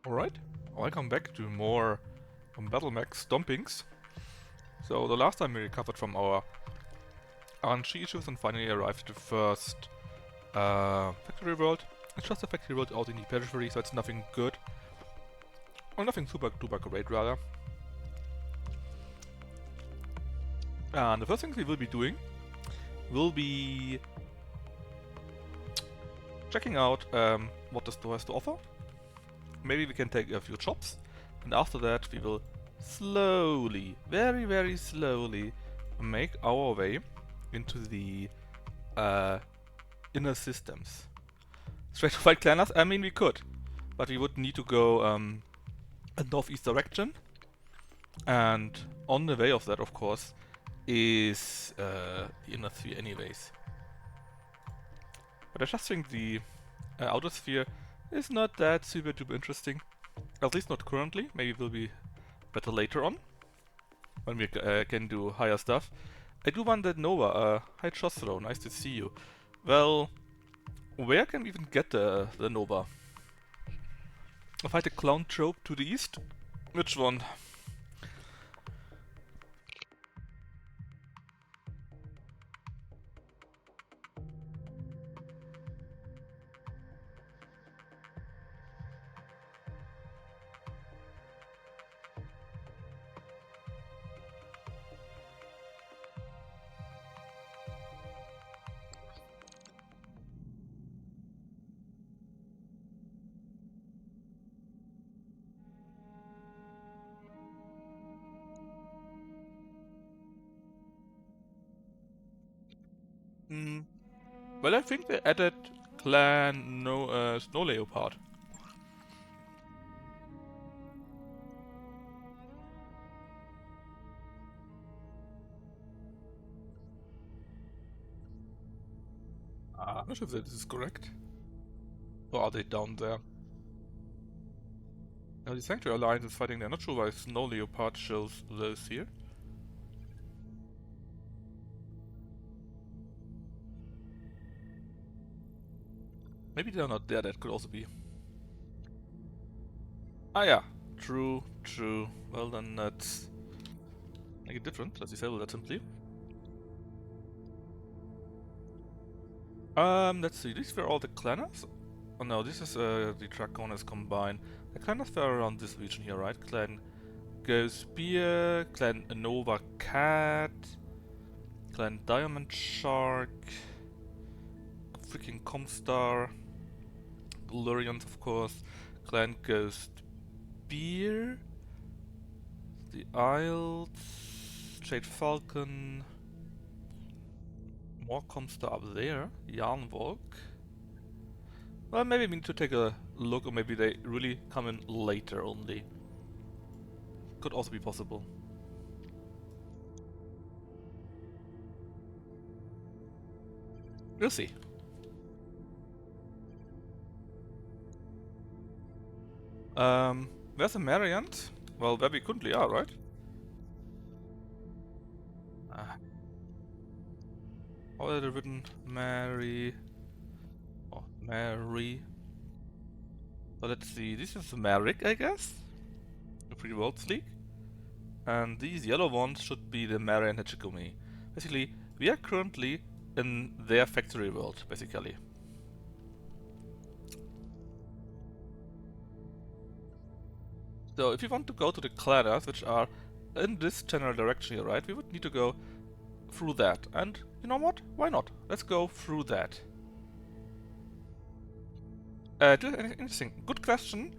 Alright, welcome back to more Battletech stompings. So the last time we recovered from our RNG issues and finally arrived at the first factory world. It's just a factory world out in the Periphery, so it's nothing good. Or nothing super duper great rather. And the first things we will be doing will be checking out what the store has to offer. Maybe we can take a few jobs, and after that we will slowly, very slowly, make our way into the inner systems. Straight to fight clanners? I mean, we could, but we would need to go a northeast direction, and on the way of that, of course, is the inner sphere anyways. But I just think the outer sphere is not that super duper interesting. At least not currently. Maybe it will be better later on, when we can do higher stuff. I do want that Nova. Hi Josro, nice to see you. Well, where can we even get the Nova? I'll fight a clown trope to the east? Which one? Well, I think they added clan Snow Leopard. I'm not sure if this is correct. Or are they down there? Now the Sanctuary Alliance is fighting there. Not sure why Snow Leopard shows those here. Maybe they're not there, that could also be. Ah yeah, true. Well then let's make it different. Let's disable that simply. Let's see, these were all the clanners? Oh no, this is the Draconis combined. The clanners were around this region here, right? Clan Ghost Beer, Clan Nova Cat, Clan Diamond Shark, freaking Comstar, Lurians of course, Clan Ghost Beer, the Isles, Jade Falcon, more Comstar up there, Yarnwalk. Well, maybe we need to take a look, or maybe they really come in later only. Could also be possible. We'll see. Where's the Mariant? Well, where we currently are, right? How are they written? Mary. Oh, Mary. So let's see, this is Merrick, I guess? The Free Worlds League. And these yellow ones should be the Mary and Hachikumi. Basically, we are currently in their factory world, basically. So if you want to go to the clanners, which are in this general direction here, right, we would need to go through that. And you know what? Why not? Let's go through that. Interesting. Good question.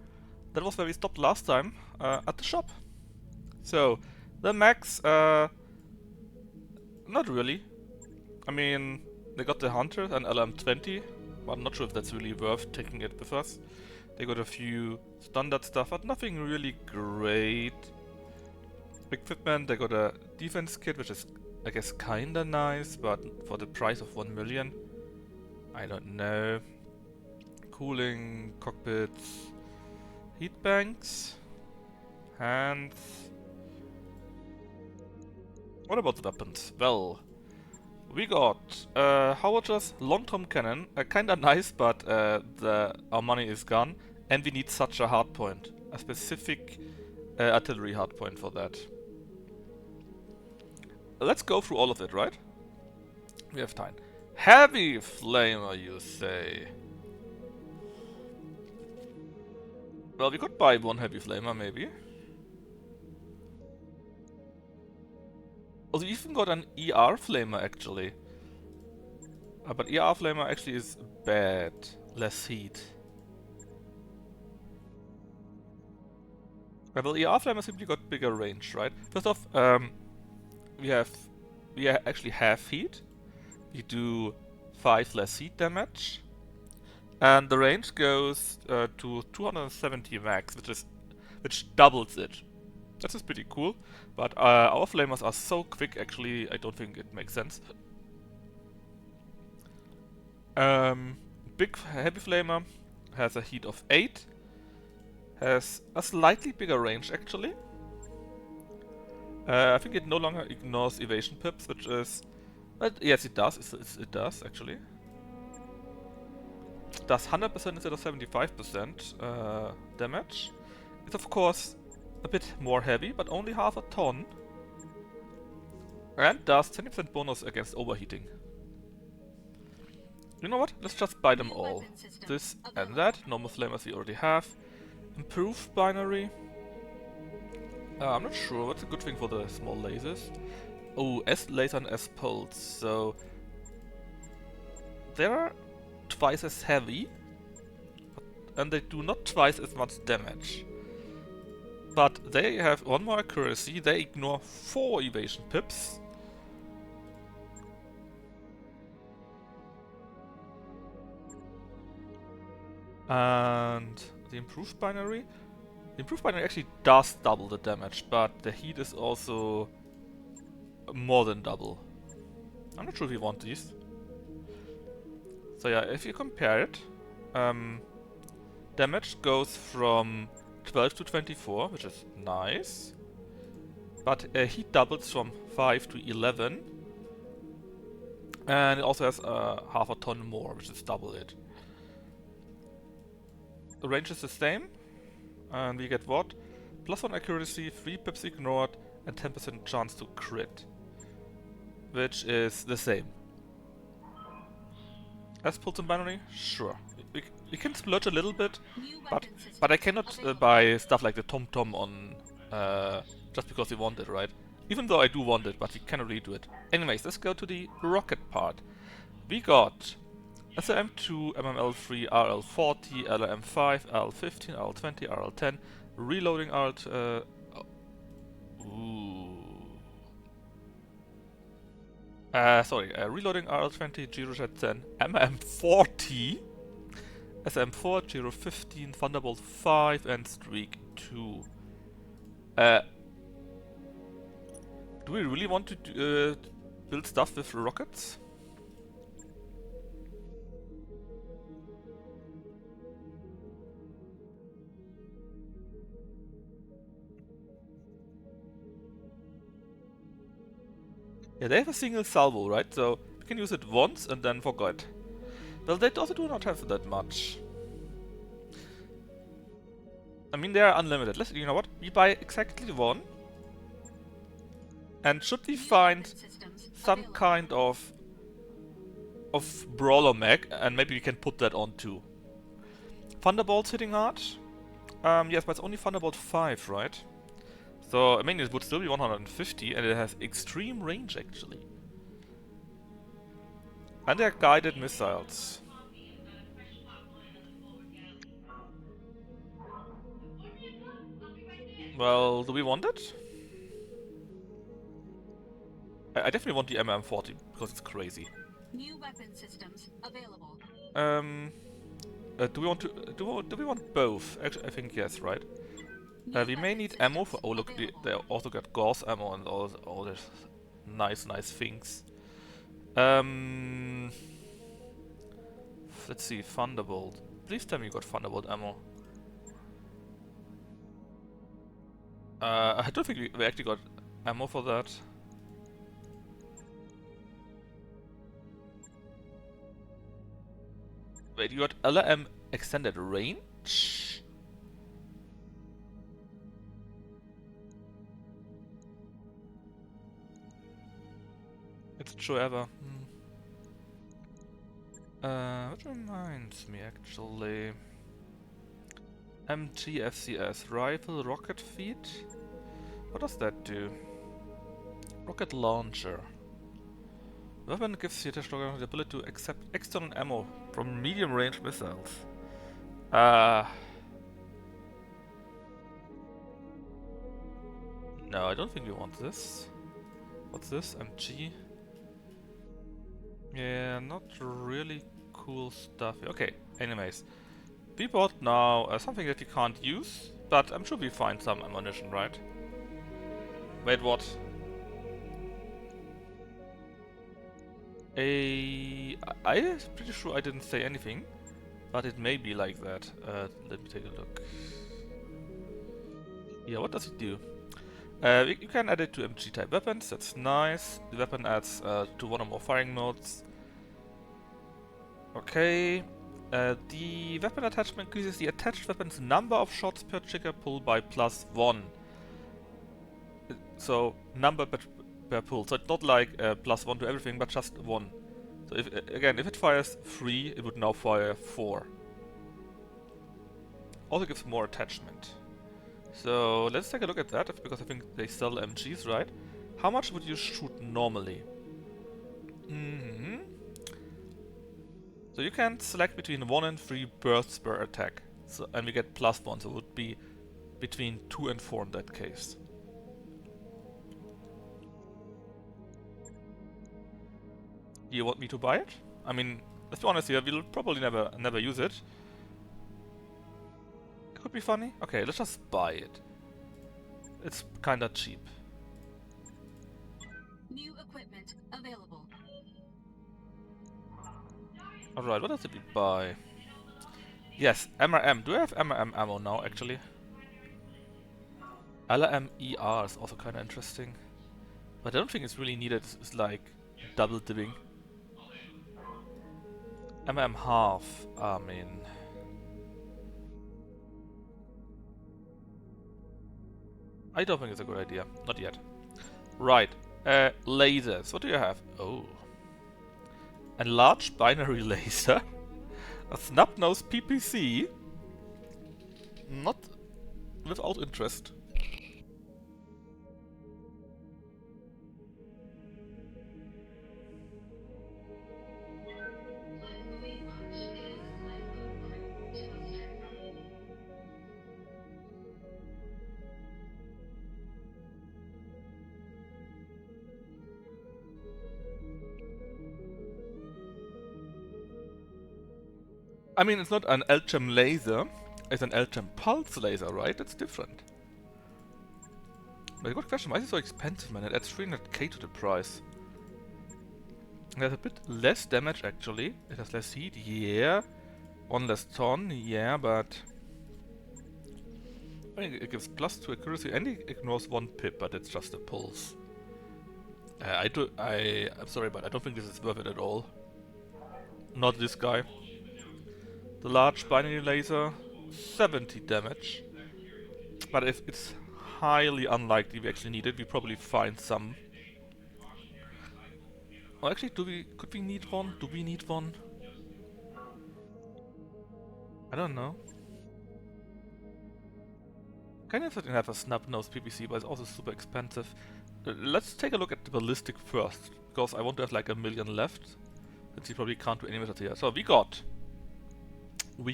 That was where we stopped last time, at the shop. So, the max, not really. I mean, they got the Hunter and LM20, but I'm not sure if that's really worth taking it with us. They got a few standard stuff, but nothing really great. Equipment, they got a defense kit, which is, I guess, kinda nice, but for the price of 1 million, I don't know. Cooling, cockpits, heat banks, hands. What about the weapons? Well, we got Howitger's long-term cannon, kinda nice, but our money is gone, and we need such a hard point. a specific artillery hardpoint for that. Let's go through all of it, right? We have time. Heavy flamer, you say? Well, we could buy one heavy flamer, maybe. Oh, we even got an ER flamer, actually. But ER flamer actually is bad. Less heat. Well, ER flamer simply got bigger range, right? First off, we actually have heat. We do 5 less heat damage. And the range goes to 270 max, which doubles it. That is pretty cool, but our flamers are so quick, actually, I don't think it makes sense. Big heavy flamer has a heat of 8, has a slightly bigger range, actually. I think it no longer ignores evasion pips, which is... yes, it does. It does, actually. It does 100% instead of 75% damage. It's, of course, a bit more heavy, but only half a ton. And does 20% bonus against overheating. You know what? Let's just buy them all. This and that. Normal flamers we already have. Improved binary. I'm not sure. What's a good thing for the small lasers? Oh, S laser and S pulse. So they're twice as heavy, and they do not twice as much damage. But they have 1 more accuracy. They ignore 4 evasion pips. And the improved binary? The improved binary actually does double the damage, but the heat is also more than double. I'm not sure if we want these. So yeah, if you compare it, damage goes from 12 to 24, which is nice. But heat doubles from 5 to 11. And it also has half a ton more, which is double it. The range is the same. And we get what? +1 accuracy, 3 pips ignored, and 10% chance to crit. Which is the same. As pulse and binary? Sure. We can splurge a little bit, but I cannot buy stuff like the Tom Tom on just because we want it, right? Even though I do want it, but we cannot really do it. Anyways, let's go to the rocket part. We got SRM2, MML3, RL40, LRM5, RL15, RL20, RL10, reloading reloading RL20, Girojet 10, MM40, SM4, Giro 15, Thunderbolt 5, and Streak 2. Do we really want to build stuff with rockets? Yeah, they have a single salvo, right? So we can use it once and then forget. Well, they also do not have that much. I mean, they are unlimited. You know what? We buy exactly one. And should we find some kind of brawler mech, and maybe we can put that on too. Thunderbolt's hitting hard. Yes, but it's only Thunderbolt 5, right? So, I mean, it would still be 150, and it has extreme range, actually. And they're guided missiles. Well, do we want it? I definitely want the MM40, because it's crazy. New weapon systems available. Do we want to do we want both? Actually, I think yes, right? We may need ammo for. Oh look, they also got Gauss ammo and all this nice things. Let's see, Thunderbolt. Please tell me you got Thunderbolt ammo. I don't think we actually got ammo for that. Wait, you got LRM extended range? show ever. Which reminds me actually. MGFCS rifle rocket feed. What does that do? Rocket launcher. Weapon gives the attached rocket the ability to accept external ammo from medium range missiles. No, I don't think we want this. What's this? MG? Yeah, not really cool stuff. Okay, anyways. We bought now something that we can't use, but I'm sure we find some ammunition, right? Wait, what? I'm pretty sure I didn't say anything, but it may be like that. Let me take a look. Yeah, what does it do? You can add it to MG type weapons, that's nice. The weapon adds to one or more firing modes. Okay. The weapon attachment increases the attached weapon's number of shots per trigger pull by +1. So, number per pull. So it's not like +1 to everything, but just 1. So if again, if it fires 3, it would now fire 4. Also gives more attachment. So let's take a look at that, because I think they sell MGs, right? How much would you shoot normally? So you can select between 1 and 3 bursts per attack. So, and we get +1, so it would be between 2 and 4 in that case. Do you want me to buy it? I mean, let's be honest here, we'll probably never use it. It could be funny. Okay, let's just buy it. It's kinda cheap. New equipment available. Alright, what else did we buy? Yes, MRM. Do I have MRM ammo now, actually? LRM-ER is also kinda interesting. But I don't think it's really needed. It's like double dipping. MRM half. I mean... I don't think it's a good idea. Not yet. Right. Lasers. What do you have? Oh. A large binary laser. A snub-nose PPC. Not without interest. I mean, it's not an LChem laser, it's an LChem pulse laser, right? That's different. But a good question, why is it so expensive, man? It adds 300k to the price. It has a bit less damage, actually. It has less heat, yeah. 1 less ton, yeah, but... I mean, it gives +2 accuracy and it ignores 1 pip, but it's just a pulse. I'm sorry, but I don't think this is worth it at all. Not this guy. The large binary laser, 70 damage. But if it's highly unlikely we actually need it, we probably find some. Oh, actually, could we need one? Do we need one? I don't know. Kind of have a snub-nose PPC, but it's also super expensive. Let's take a look at the ballistic first, because I want to have like 1 million left, since you probably can't do any methods here. So we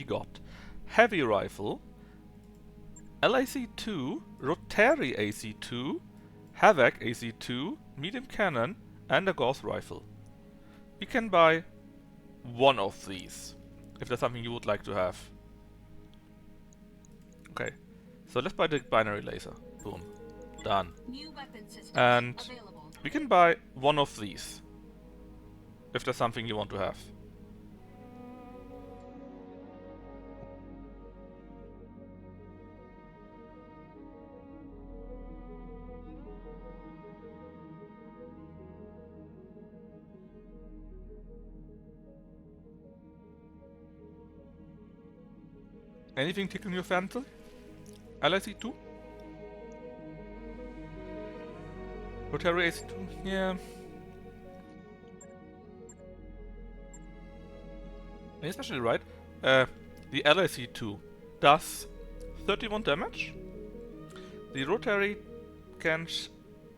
got heavy rifle, LAC-2, rotary AC-2, Havoc AC-2, medium cannon, and a Dagoth rifle. We can buy one of these, if there's something you would like to have. Okay, so let's buy the binary laser. Boom. Done. New weapon systems And available. we can buy one of these, if there's something you want to have. Anything tickling your fancy? LIC2? Rotary AC2? Yeah. especially right, the LAC2 does 31 damage. The rotary can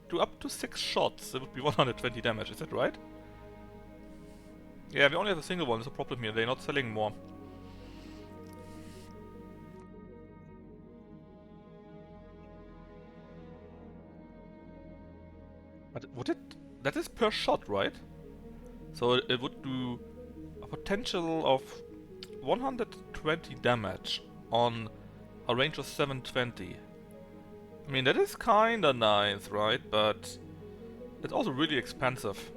do up to 6 shots. That would be 120 damage, is that right? Yeah, we only have a single one, there's a problem here, they're not selling more. But would it... that is per shot, right? So it would do a potential of 120 damage on a range of 720. I mean, that is kinda nice, right? But it's also really expensive.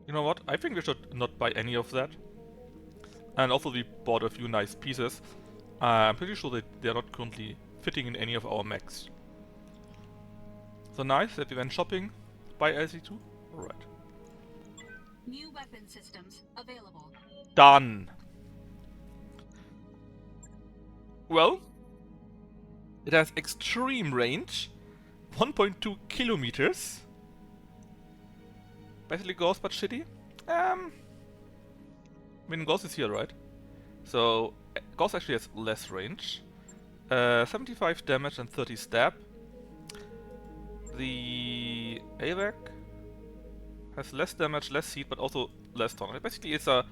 You know what? I think we should not buy any of that. And also we bought a few nice pieces. I'm pretty sure that they're not currently fitting in any of our mechs. So nice that we went shopping. Buy LC2? Alright. New weapon systems available. Done! Well, it has extreme range. 1.2 kilometers. Basically Ghost but shitty. I mean, Ghost is here, right? So, Ghost actually has less range. 75 damage and 30 stab. The AVAC has less damage, less heat, but also less taunt. It basically is a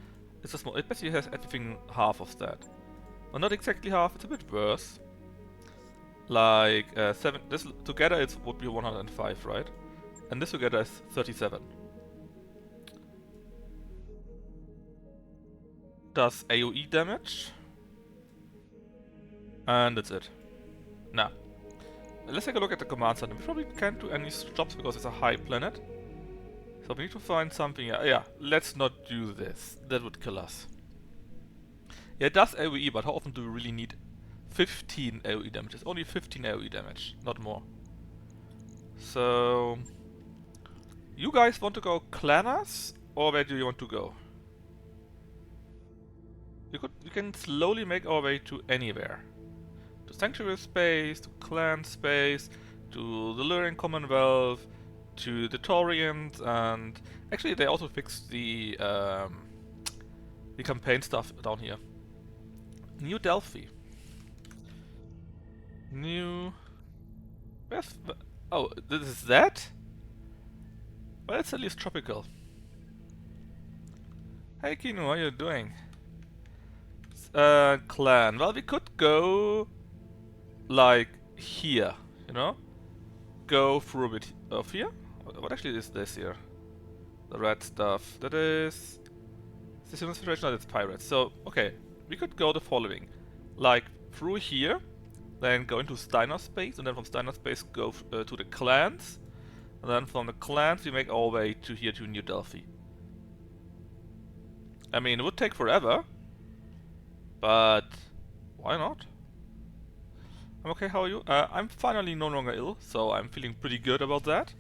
small. It basically has everything half of that. Well, not exactly half. It's a bit worse. Like 7. This together it would be 105, right? And this together is 37. Does AoE damage. And that's it. Now, let's take a look at the command center. We probably can't do any jobs because it's a high planet. So we need to find something. Yeah, let's not do this. That would kill us. Yeah, it does AoE, but how often do we really need 15 AoE damage? It's only 15 AoE damage, not more. So, you guys want to go Clanners, or where do you want to go? We can slowly make our way to anywhere. To Sanctuary space, to Clan space, to the Luring Commonwealth, to the Taurians, and actually they also fixed the campaign stuff down here. New Delphi. New... Where's... Oh, this is that? Well, it's at least tropical. Hey Kinu, how you doing? Clan. Well, we could go like here, you know? Go through a bit of here. What actually is this here? The red stuff. That is... Is this human situation? No, that's pirates. So, okay. We could go the following. Like, through here, then go into Steiner space, and then from Steiner space go to the clans. And then from the clans we make our way to here to New Delphi. I mean, it would take forever. But why not? I'm okay, how are you? I'm finally no longer ill, so I'm feeling pretty good about that.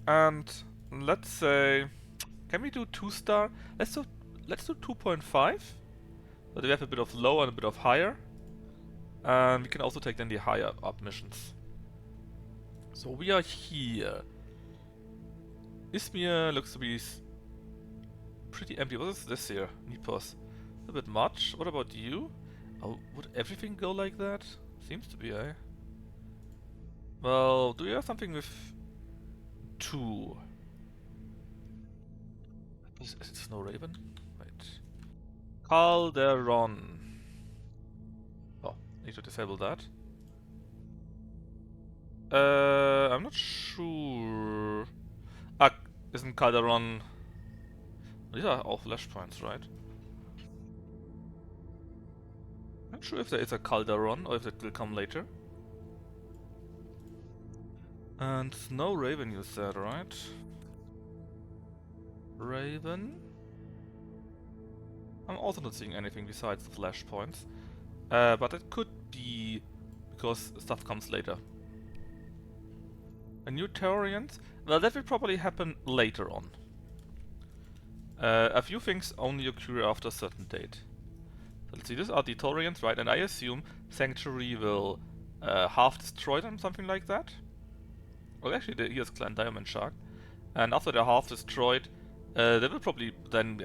And let's say, can we do 2-star? Let's do 2.5. So we have a bit of low and a bit of higher. And we can also take then the higher up missions. So we are here. Izmir looks to be pretty empty. What is this here? Nepos. A bit much. What about you? Oh, would everything go like that? Seems to be, eh? Well, do you have something with 2? Is it Snow Raven? Wait. Calderon. Oh, need to disable that. I'm not sure. Ah, isn't Calderon... These are all flashpoints, right? I'm not sure if there is a Calderon or if that will come later. And Snow Raven you said, right? Raven? I'm also not seeing anything besides the flashpoints. But it could be because stuff comes later. A new Taurians? Well, that will probably happen later on. A few things only occur after a certain date. So let's see, these are the Taurians, right? And I assume Sanctuary will half destroy them, something like that. Well, actually, here's Clan Diamond Shark. And after they're half destroyed, they will probably then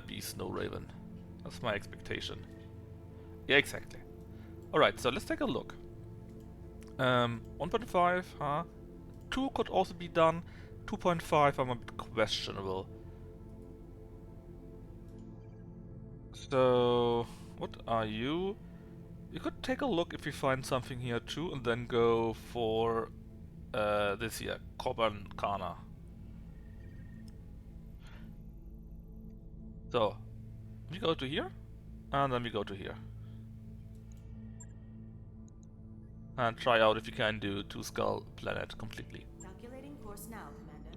be Snow Raven. That's my expectation. Yeah, exactly. Alright, so let's take a look. 1.5, huh? 2 could also be done. 2.5, I'm a bit questionable. So, what are you? You could take a look if you find something here too, and then go for this here, Coban Kana. So, we go to here, and then we go to here. And try out if you can do Two Skull Planet completely. Calculating course now, Commander.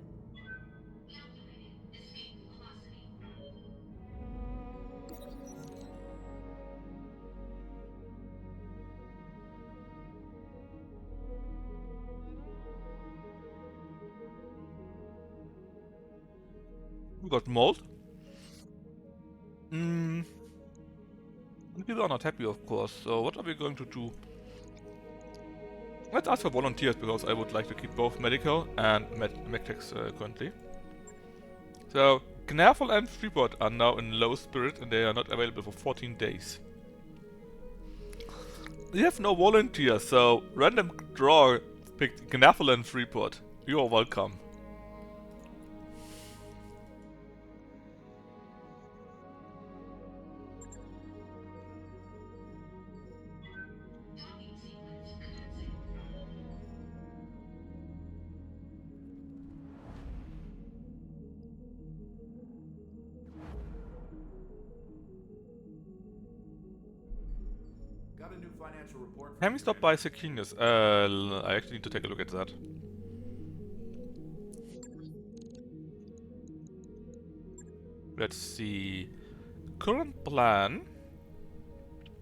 We got mold. People are not happy, of course, so what are we going to do? Let's ask for volunteers, because I would like to keep both medical and medtechs currently. So, Gnaffle and Freeport are now in low spirit and they are not available for 14 days. We have no volunteers, so random draw picked Gnaffle and Freeport. You are welcome. Got a new financial report. Can we stop by Sequinus? I actually need to take a look at that. Let's see. Current plan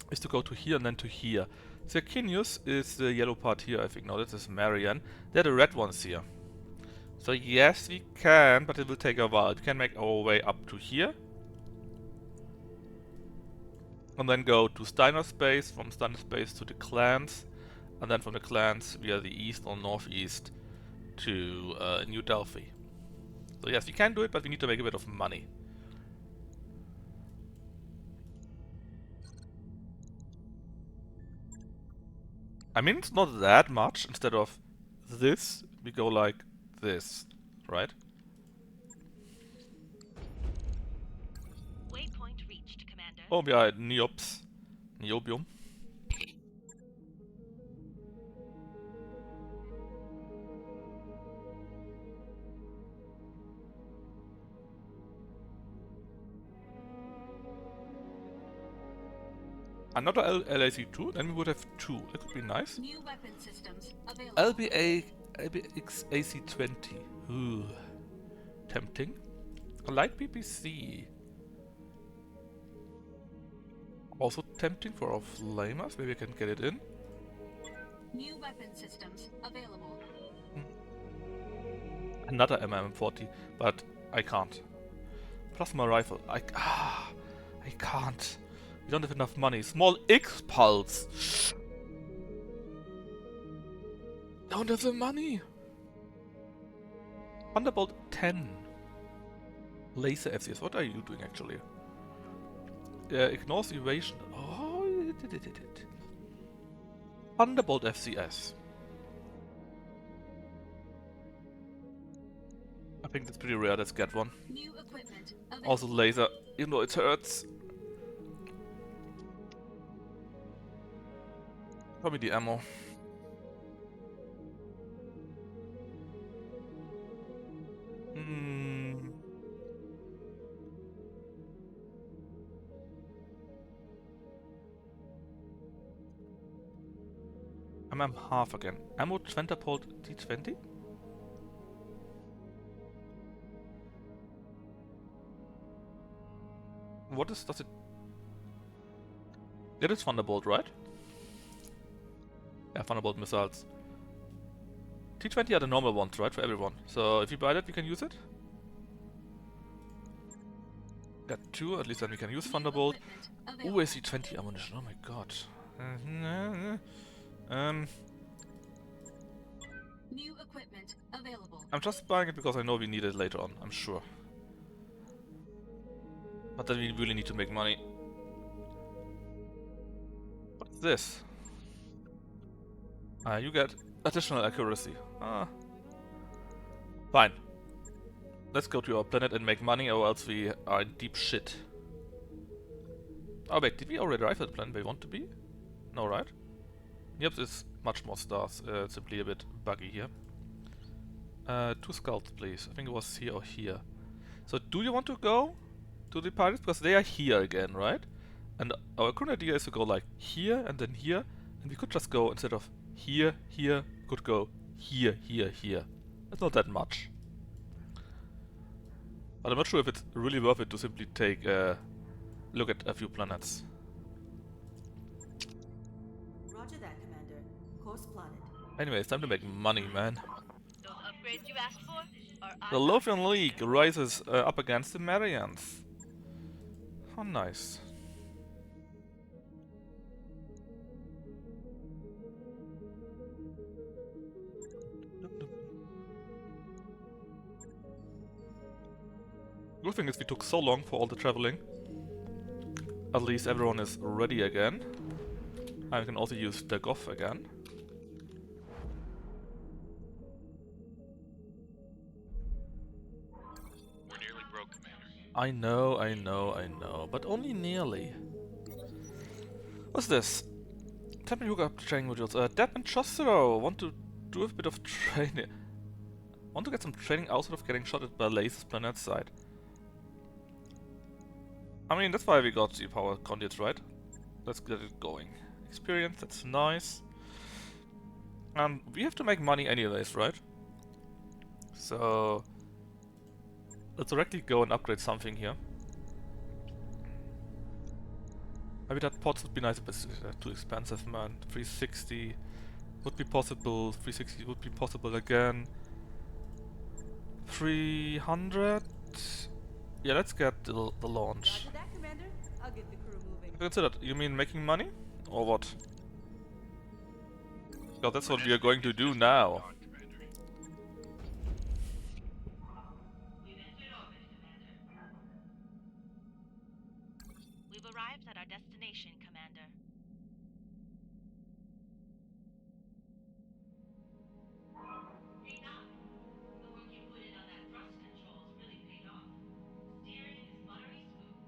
is to go to here and then to here. Sequinus is the yellow part here, I think. No, this is Marian. They're the red ones here. So yes, we can, but it will take a while. We can make our way up to here. And then go to Steiner Space, from Steiner Space to the clans, and then from the clans via the east or northeast to New Delphi. So yes, we can do it, but we need to make a bit of money. I mean, it's not that much. Instead of this, we go like this, right? Waypoint reached, Commander. Oh, we are at Neops. Niobium. Another LAC2, then we would have 2. That could be nice. New weapon systems available. LBX AC20. Ooh. Tempting. A light PPC. Also tempting for our flamers. Maybe I can get it in. New weapon systems available. Another MM40, but I can't. Plasma rifle. I can't. We don't have enough money. Small X pulse. Don't have the money. Thunderbolt 10. Laser FCS. What are you doing actually? Ignores evasion. Oh, it. Thunderbolt FCS. I think that's pretty rare. Let's get one. New equipment available. Also laser, even though it hurts. Probably the ammo. I'm half again. Ammo Twentapult T20? What is, does it... It is Thunderbolt, right? Yeah, Thunderbolt missiles. T20 are the normal ones, right, for everyone. So if you buy that, we can use it. Got 2, at least then we can use Thunderbolt. Ooh, AC20 ammunition, oh my god. New equipment available. I'm just buying it because I know we need it later on, I'm sure. But then we really need to make money. What's this? You get additional accuracy. Fine. Let's go to our planet and make money, or else we are in deep shit. Oh wait, did we already arrive at the planet we want to be? No, right? Yep, it's much more stars. It's simply a bit buggy here. 2 scouts, please. I think it was here or here. So, do you want to go to the pirates? Because they are here again, right? And our current idea is to go like here and then here. And we could just go, instead of here, here, could go here, here, here. It's not that much. But I'm not sure if it's really worth it to simply take a look at a few planets. Roger that, Commander. Course plotted. Anyway, it's time to make money, man. Those upgrades you asked for are The Lothian League rises up against the Marians. How nice. Good thing is we took so long for all the traveling. At least everyone is ready again. I can also use Dagoth again. We're nearly broke, Commander. I know, but only nearly. What's this? Temporary hookup training modules. Deb and Chostero want to do a bit of training. Want to get some training outside of getting shot at by lasers planet side. I mean, that's why we got the power conduits, right? Let's get it going. Experience, that's nice. And we have to make money anyways, right? So let's directly go and upgrade something here. Maybe that pots would be nice, but it's too expensive, man. 360 would be possible, 360 would be possible again. 300? Yeah, let's get the launch. Roger that, Commander. I'll get the crew moving. Consider that. You mean making money? Or what? Yeah, that's what we are going to do now. Commander. We've arrived at our destination, Commander. The work you put in on that thrust controls really paid off. Steering is buttery smooth.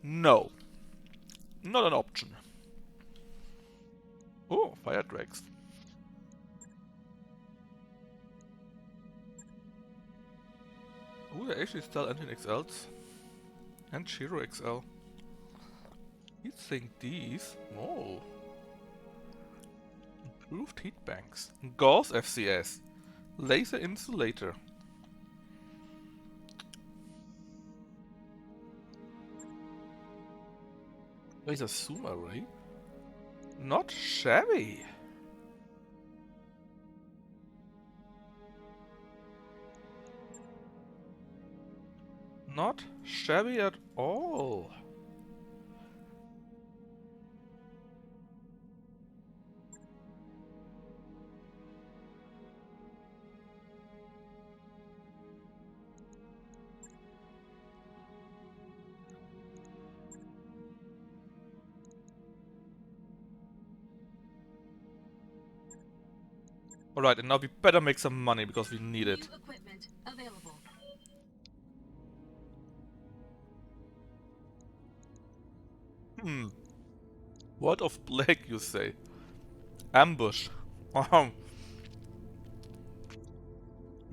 No. Not an option. Oh, fire drags. Oh, they actually still engine XLs. And Shiro XL. Heat sink these. Oh. Improved heat banks. Gauss FCS. Laser insulator. Laser zoom array. Not shabby. Not shabby at all. Alright, and now we better make some money because we need it. New equipment available. What of Black, you say? Ambush.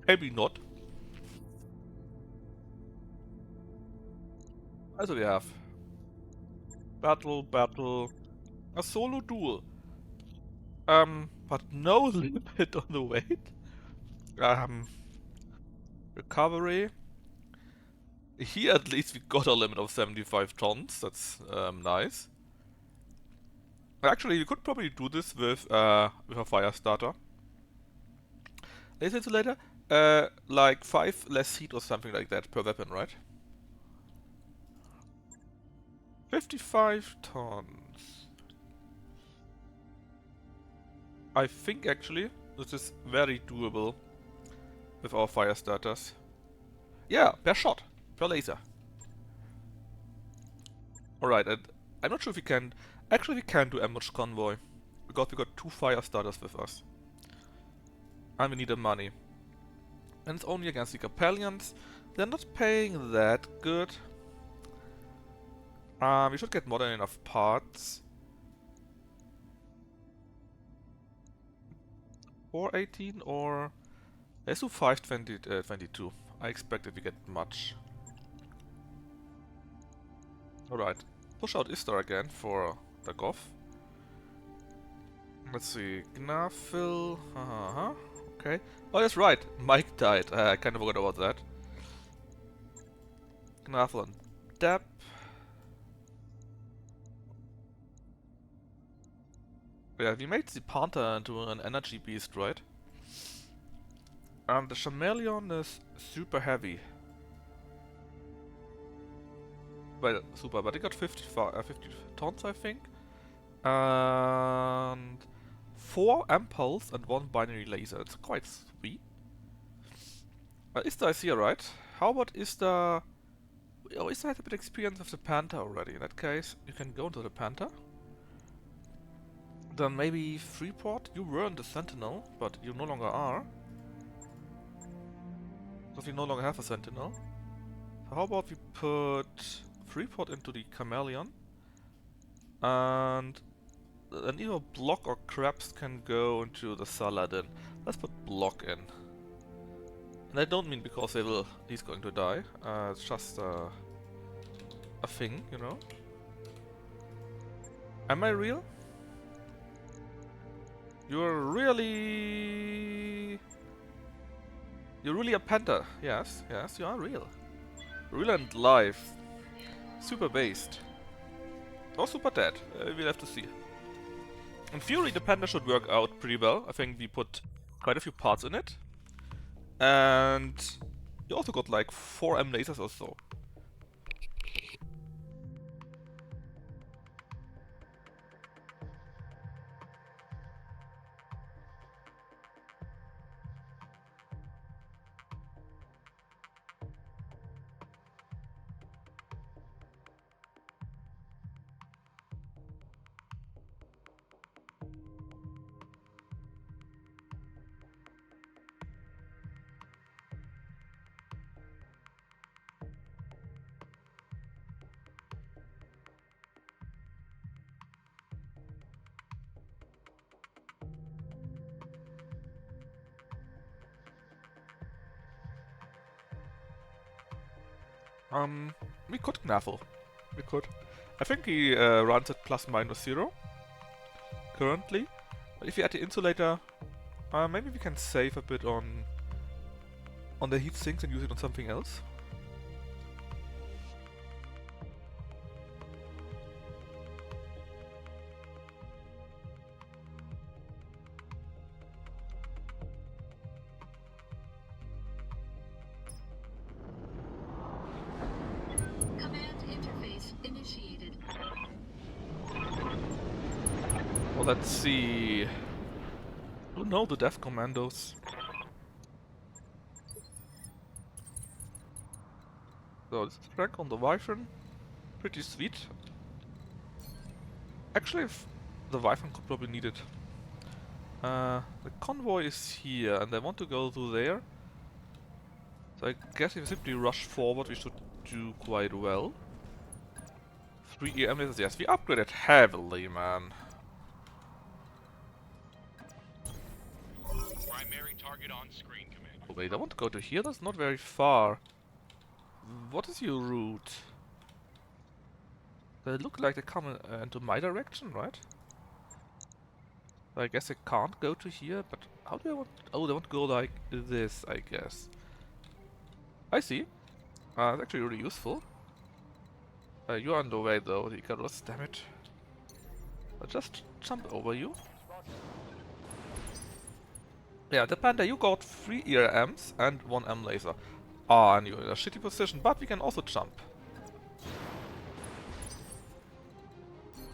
Maybe not. Also we have battle, a solo duel. But no limit on the weight. Recovery. Here at least we got a limit of 75 tons. That's nice. Actually, you could probably do this with a fire starter. Laser insulator? Like 5 less heat or something like that per weapon, right? 55 tons. I think actually this is very doable with our fire starters. Yeah, per shot, per laser. Alright, and I'm not sure if we can... Actually we can do ambush convoy. Because we got 2 fire starters with us. And we need the money. And it's only against the Capellians. They're not paying that good. We should get more than enough parts. 418 or... Let's do 522. I expect that we get much. Alright. Push out Istar again for Dagoth. Let's see. Gnafil. Okay. Oh, that's right. Mike died. I kind of forgot about that. Gnafil and Dap. Yeah, we made the Panther into an energy beast, right? And the Chameleon is super heavy. Well, super, but it got 50 tons, I think. And 4 impulse and 1 binary laser. It's quite sweet. Istar is here, right? How about Istar? Oh, Istar has a bit of experience with the Panther already. In that case, you can go into the Panther. Then maybe Freeport? You were in the Sentinel, but you no longer are. Because we no longer have a Sentinel. So how about we put Freeport into the Chameleon? And either Block or Krabs can go into the Saladin. Let's put Block in. And I don't mean because he's going to die. It's just a thing, you know. Am I real? You're really a panther. Yes, yes, you are real. Real and live. Super based. Or super dead. We'll have to see. In theory, the panther should work out pretty well. I think we put quite a few parts in it. And you also got like 4 M lasers or so. We could Knaffle. We could. I think he runs at ±0 currently. But if you add the insulator, maybe we can save a bit on the heat sinks and use it on something else. Command interface initiated. Well, let's see. Oh no, the Death Commandos. So this is rank on the Wyvern. Pretty sweet. Actually, the Wyvern could probably need it. The convoy is here, and I want to go through there. So I guess if we simply rush forward, we should do quite well. 3 EM lasers, yes, we upgraded heavily, man. Primary target on screen, Commander. Oh, wait, I want to go to here, that's not very far. What is your route? They look like they come into my direction, right? I guess I can't go to here, but how do I want... Oh, they want to go like this, I guess. I see. It's actually really useful. You're on the way though, the Icarus, damn it. I'll just jump over you. Yeah, the Panda, you got 3 ERMs and 1 M laser. Ah, and you're in a shitty position, but we can also jump.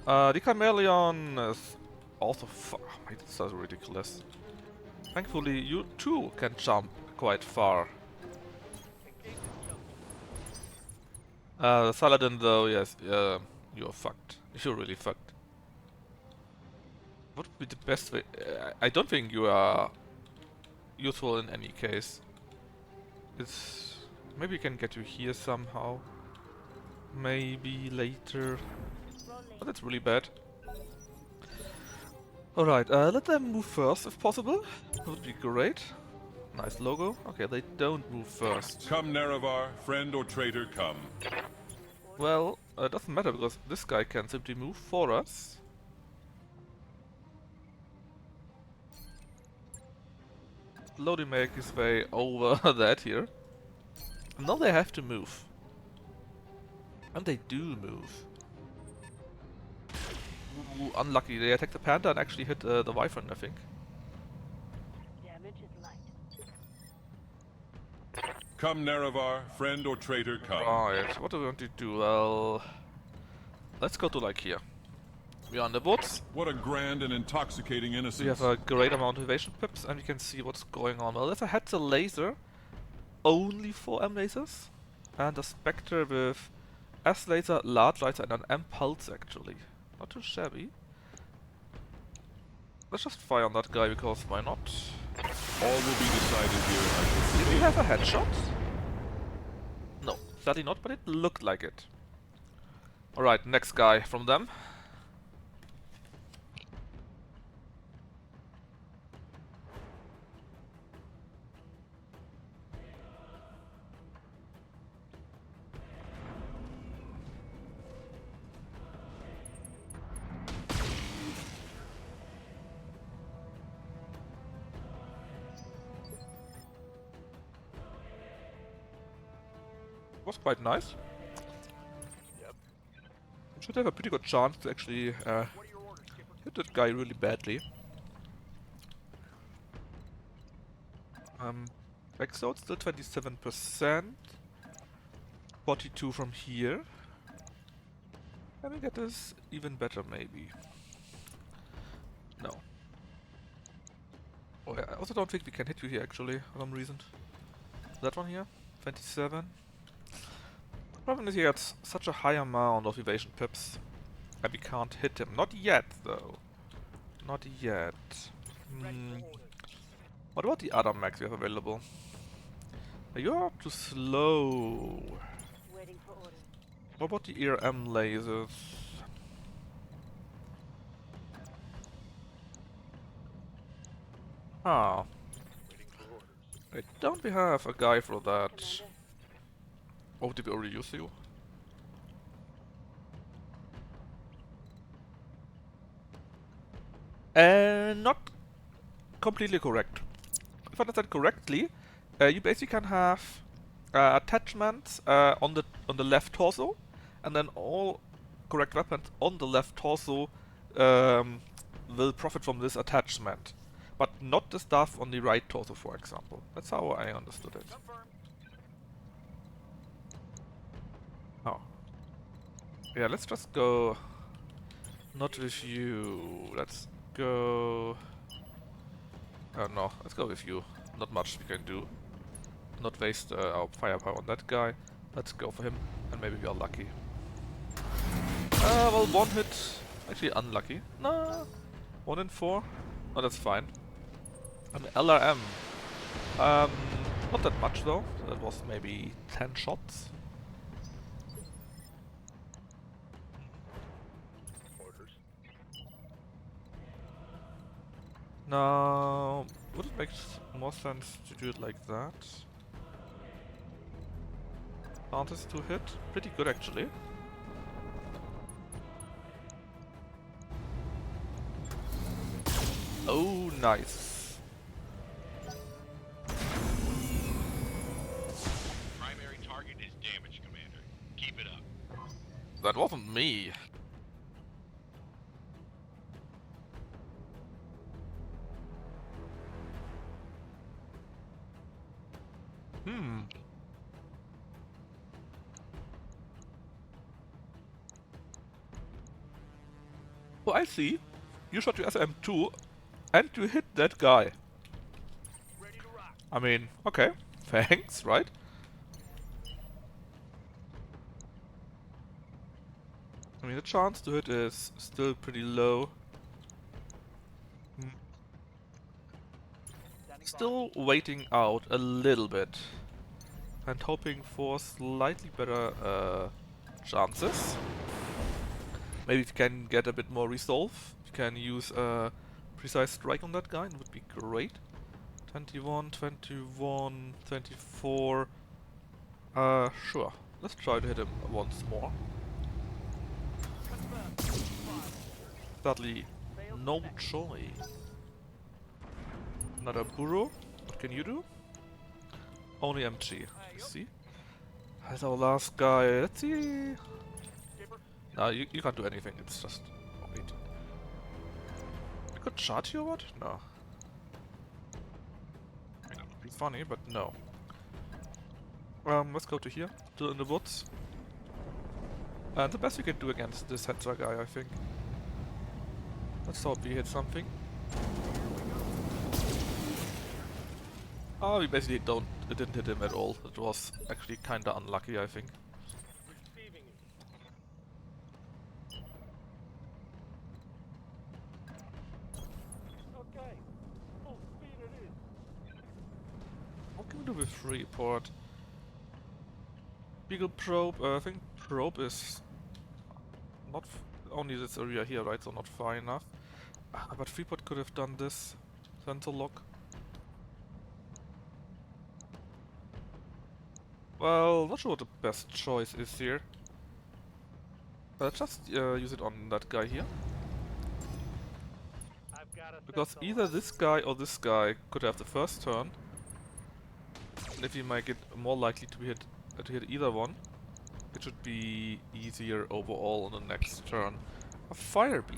The Chameleon is also wait, this is ridiculous. Thankfully, you too can jump quite far. The Saladin though, yes, you're fucked. You're really fucked. What would be the best way? I don't think you are useful in any case. It's... maybe we can get you here somehow. Maybe later. But that's really bad. Alright, let them move first if possible. That would be great. Nice logo. Okay, they don't move first. Come, Nerevar, friend or traitor, come. Well, it doesn't matter because this guy can simply move for us. Slowly make his way over that here. And now they have to move. And they do move. Ooh, unlucky. They attacked the panda and actually hit the wyvern, I think. Damage is light. Come, Nerevar, friend or traitor, come. Right, what do we want to do? Well, let's go to like here. We are in the woods. What a grand and intoxicating innocence. We have a great amount of evasion pips and we can see what's going on. Well, there's a Hetzer laser. Only 4 M lasers. And a Spectre with S laser, large laser and an M pulse actually. Not too shabby. Let's just fire on that guy because why not? All will be decided here, I shall Did we say. have a headshot? No, sadly not, but it looked like it. Alright, next guy from them. Was quite nice. Yep. Should have a pretty good chance to actually hit that guy really badly. Backsold still 27%. 42 from here. Can we get this even better maybe? No. Oh, yeah, I also don't think we can hit you here actually, for some reason. That one here, 27. Problem is he gets such a high amount of evasion pips. And we can't hit him. Not yet, though. Not yet. What about the other mechs we have available? You're too slow. Waiting for orders. What about the ERM lasers? Ah. Waiting for orders. Wait, don't we have a guy for that? Commander, Oh, did we already use you? Not completely correct. If I understand correctly, you basically can have attachments on the left torso, and then all correct weapons on the left torso will profit from this attachment, but not the stuff on the right torso, for example. That's how I understood it. Oh. Yeah, let's just go... not with you. Let's go... oh no, let's go with you. Not much we can do. Not waste our firepower on that guy. Let's go for him, and maybe we are lucky. Well, one hit. Actually unlucky. Nah. 1 in 4. Oh, that's fine. An LRM. Not that much though. That was maybe 10 shots. Orders. Now, would it make more sense to do it like that? Chances to hit? Pretty good actually. Oh, nice. Primary target is damaged, Commander. Keep it up. That wasn't me. Oh, I see. You shot your SM2 and you hit that guy. I mean, okay. Thanks, right? I mean, the chance to hit is still pretty low. Still waiting out a little bit. And hoping for slightly better chances. Maybe if you can get a bit more resolve, you can use a precise strike on that guy, it would be great. 21, 21, 24. Sure. Let's try to hit him once more. Sadly, no joy. Another burrow. What can you do? Only MG. You see? That's our last guy. Let's see. No, you can't do anything. It's just... Oh, wait. I could charge you or what? No. It would be funny, but no. Let's go to here. Still in the woods. And the best we can do against this Hetzer guy, I think. Let's hope we hit something. Oh, we basically didn't hit him at all. It was actually kinda unlucky, I think. What can we do with Freeport? Beagle Probe, I think Probe is not only this area here, right? So not far enough. But Freeport could have done this. Sensor lock. Well, not sure what the best choice is here. Just use it on that guy here. Because either this guy or this guy could have the first turn. And if you make it more likely to hit either one, it should be easier overall on the next turn. A fire bee.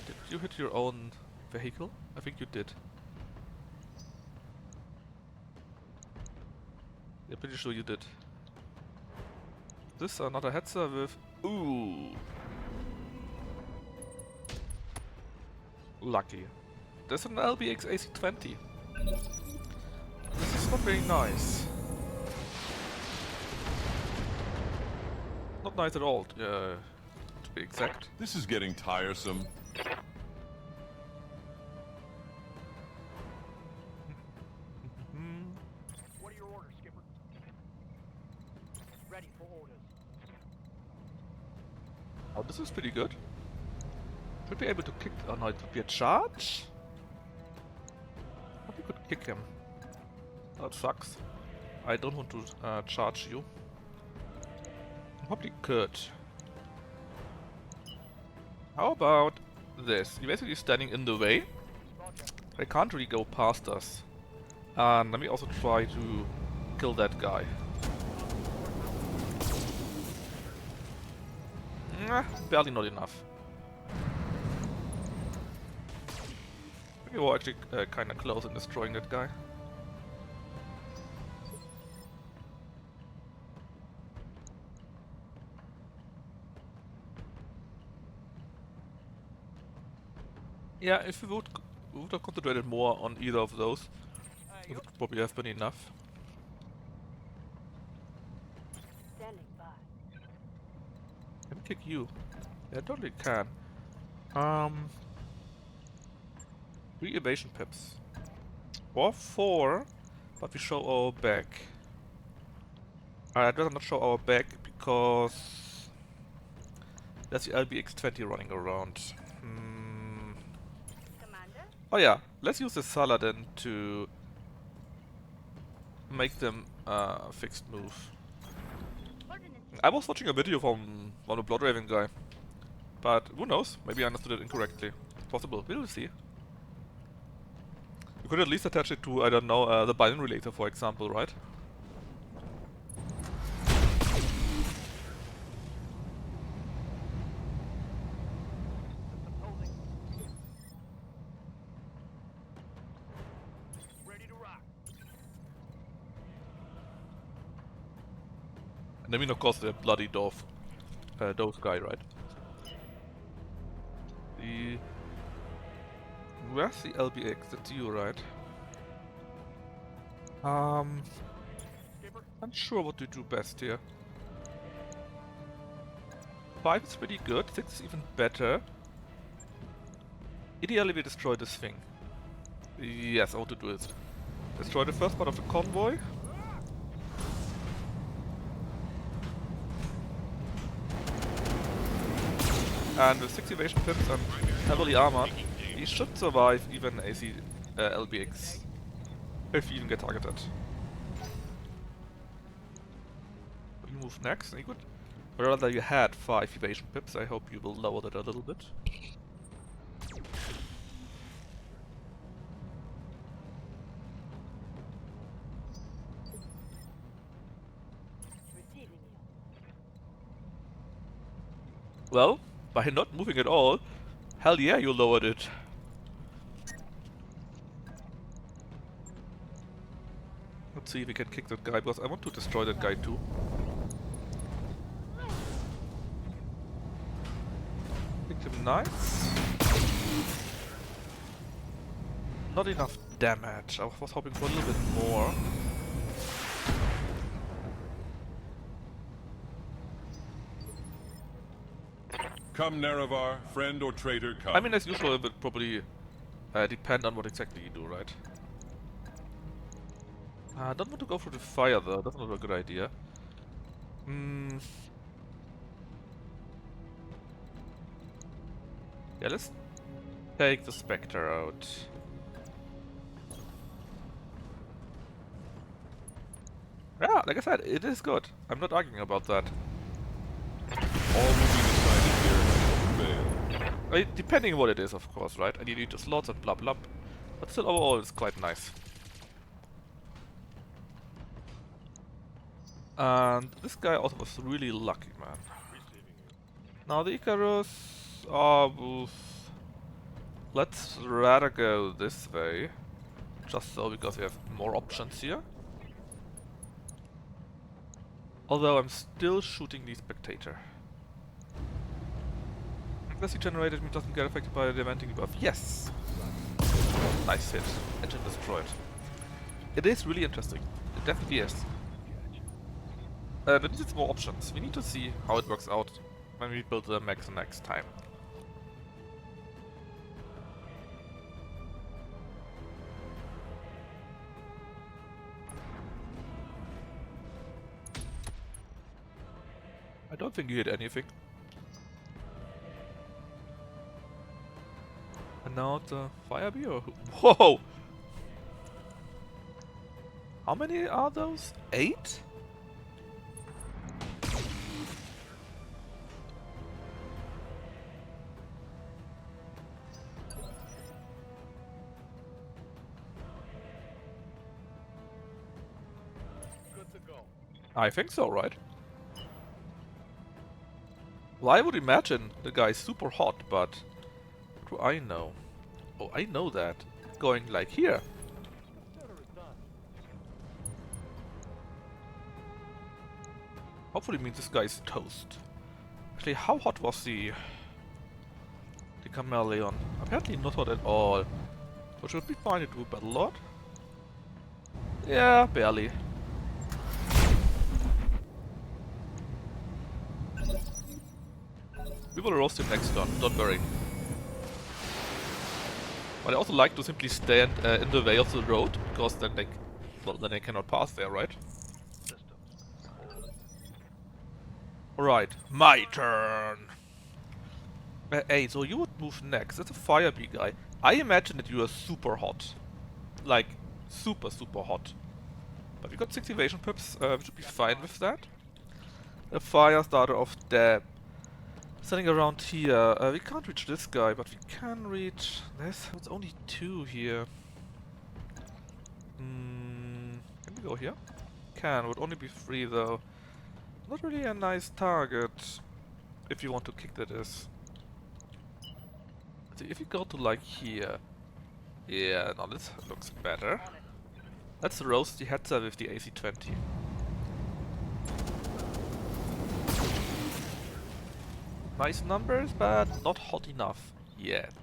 Did you hit your own vehicle? I think you did. Yeah, pretty sure you did. This another Hetzer with... Ooh! Lucky. There's an LBX AC-20. This is not very nice. Not nice at all, to be exact. This is getting tiresome. What are your orders, Skipper? Ready for orders. Oh, this is pretty good. Should be able to kick... Oh no, it would be a charge? But we could kick him. That sucks. I don't want to charge you. Probably could. How about this? You're basically standing in the way. They can't really go past us. And let me also try to kill that guy. Barely not enough. We were actually kinda close in destroying that guy. Yeah, if we would have concentrated more on either of those, it would probably have been enough. Standing by. Can we kick you? Yeah, totally can. 3 evasion pips. Or 4, but we show our back. I'd rather not show our back because there's the LBX-20 running around. Commander? Oh yeah, let's use the Saladin to make them fixed move. I was watching a video from the Bloodraven guy, but who knows? Maybe I understood it incorrectly. It's possible. We'll see. You could at least attach it to, I don't know, the binary relator, for example, right? Ready to rock. And I mean, of course, the bloody dove guy, right? Where's the LBX? That's you, right? Skipper, Unsure what to do best here. 5 is pretty good, 6 is even better. Ideally we destroy this thing. Yes, I want to do it. Destroy the first part of the convoy. And with 6 evasion pips and heavily armored, he should survive even AC LBX. If he even get targeted. Will you move next? Any good? Or rather you had 5 evasion pips, I hope you will lower that a little bit. Receiving you. Well, by not moving at all, hell yeah, you lowered it. Let's see if we can kick that guy, because I want to destroy that guy too. Kicked him nice. Not enough damage. I was hoping for a little bit more. Come, Nerevar, friend or traitor, come. I mean, as usual, it would probably depend on what exactly you do, right? I don't want to go through the fire though, that's not a good idea. Yeah, let's take the Spectre out. Yeah, like I said, it is good. I'm not arguing about that. All will be decided here and prevail. Depending on what it is, of course, right? And you need the slots and blah blah. But still, overall, it's quite nice. And this guy also was really lucky, man. Now the Icarus... Oh, let's rather go this way. Just so, because we have more options here. Although I'm still shooting the Spectator. Accuracy generated means doesn't get affected by the eventing debuff. Yes! Nice hit. Engine destroyed. It is really interesting. It definitely is. But it needs more options. We need to see how it works out when we build the mechs next time. I don't think you hit anything. And now the fire beer. Whoa! How many are those? 8? good to go. I think so, right? Well, I would imagine the guy's super hot, but what do I know? Oh, I know that. Going like here. Dinner is done. Hopefully means this guy's toast. Actually, how hot was the Chameleon? Apparently not hot at all. So should we find it to battle lord? Yeah, barely. We will roast him next turn, don't worry. But I also like to simply stand in the way of the road, because then they, well, then they cannot pass there, right? Alright, my turn! Hey, so you would move next. That's a fire bee guy. I imagine that you are super hot. Like, super hot. But we got 6 evasion pips, we should be fine with that. A fire starter of Deb. Standing around here. We can't reach this guy, but we can reach... There's only 2 here. Can we go here? Can, would only be 3 though. Not really a nice target. If you want to kick that is. See, if you go to like here. Yeah, now this looks better. Let's roast the Hetzer with the AC-20. Nice numbers, but not hot enough. yet.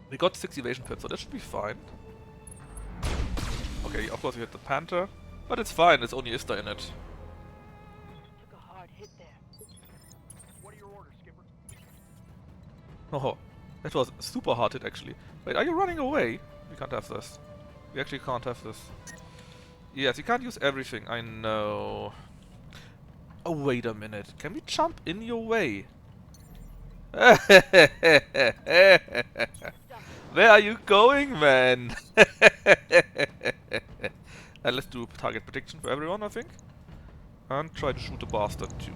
We got 6 evasion pips, so that should be fine. Okay, of course we hit the Panther, but it's fine, it's only Ista in it. Took a hard hit there. What are your orders, Skipper? Oh, that was super hard hit actually. Wait, are you running away? We can't have this. We actually can't have this. Yes, you can't use everything, I know. Oh, wait a minute. Can we jump in your way? Where are you going, man? And let's do target prediction for everyone, I think. And try to shoot the bastard too.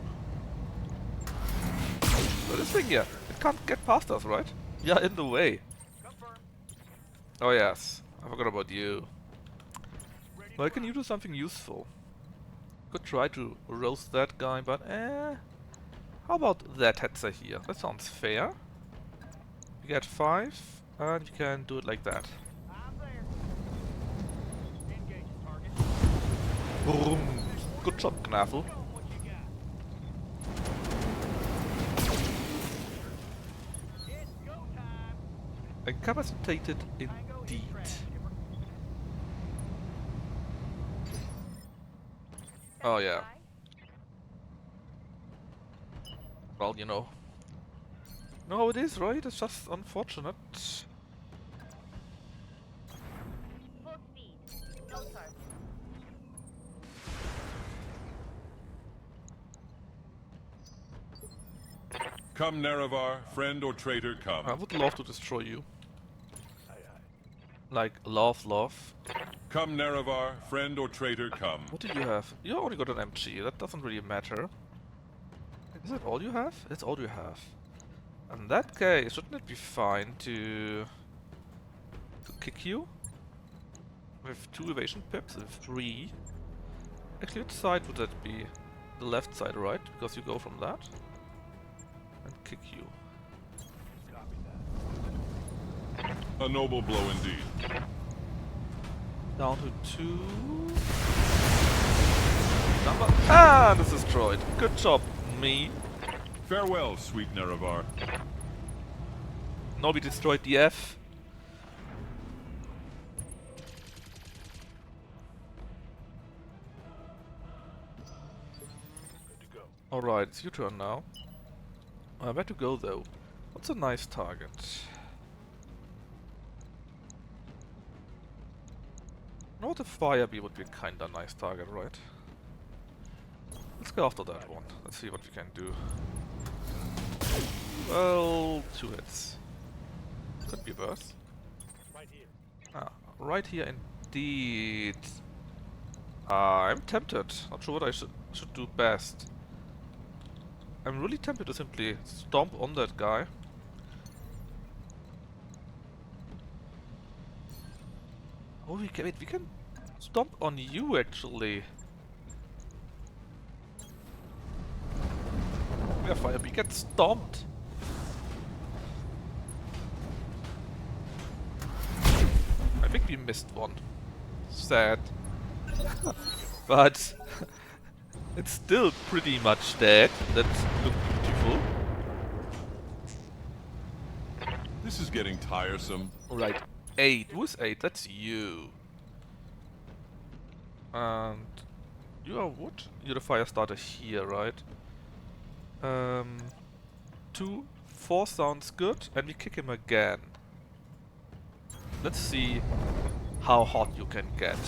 So this thing here, it can't get past us, right? We are in the way. Confirm. Oh yes, I forgot about you. Well, can you do something useful? Could try to roast that guy, but how about that hetzer here? That sounds fair. You get 5, and you can do it like that. I'm there. Engage target. Boom. Good job, Knaffel. Show 'em what you got. It's go time. Incapacitated Tango indeed. in track, Skipper. Oh yeah. Well, you know. Know how it is, right? It's just unfortunate. Full speed. No turn. Come, Nerevar, friend or traitor, come. I would love to destroy you. Aye, aye. Like, love. Come, Nerevar, friend or traitor, come. What do you have? You only got an MG, that doesn't really matter. Is that all you have? That's all you have. In that case, shouldn't it be fine to kick you? With 2 evasion pips and 3. Actually, which side would that be? The left side, right? Because you go from that. And kick you. Copy that. A noble blow indeed. Down to 2. Number. Ah, this is destroyed. Good job, me. Farewell, sweet Nerevar. No, we destroyed the F. Good to go. Alright, it's your turn now. Where to go though? What's a nice target? No, the fire bee would be a kinda nice target, right? Let's go after that one. Let's see what we can do. Well, 2 hits. Could be worse. Right here. Ah, right here indeed. I'm tempted. Not sure what I should do best. I'm really tempted to simply stomp on that guy. Oh, we can stomp on you actually. Yeah, Firebee gets stomped. I think we missed one. Sad. But it's still pretty much dead. That looked beautiful. This is getting tiresome. Right. 8. Who's 8? That's you. And you are what? You're the fire starter here, right? 2, 4 sounds good, and we kick him again. Let's see how hot you can get.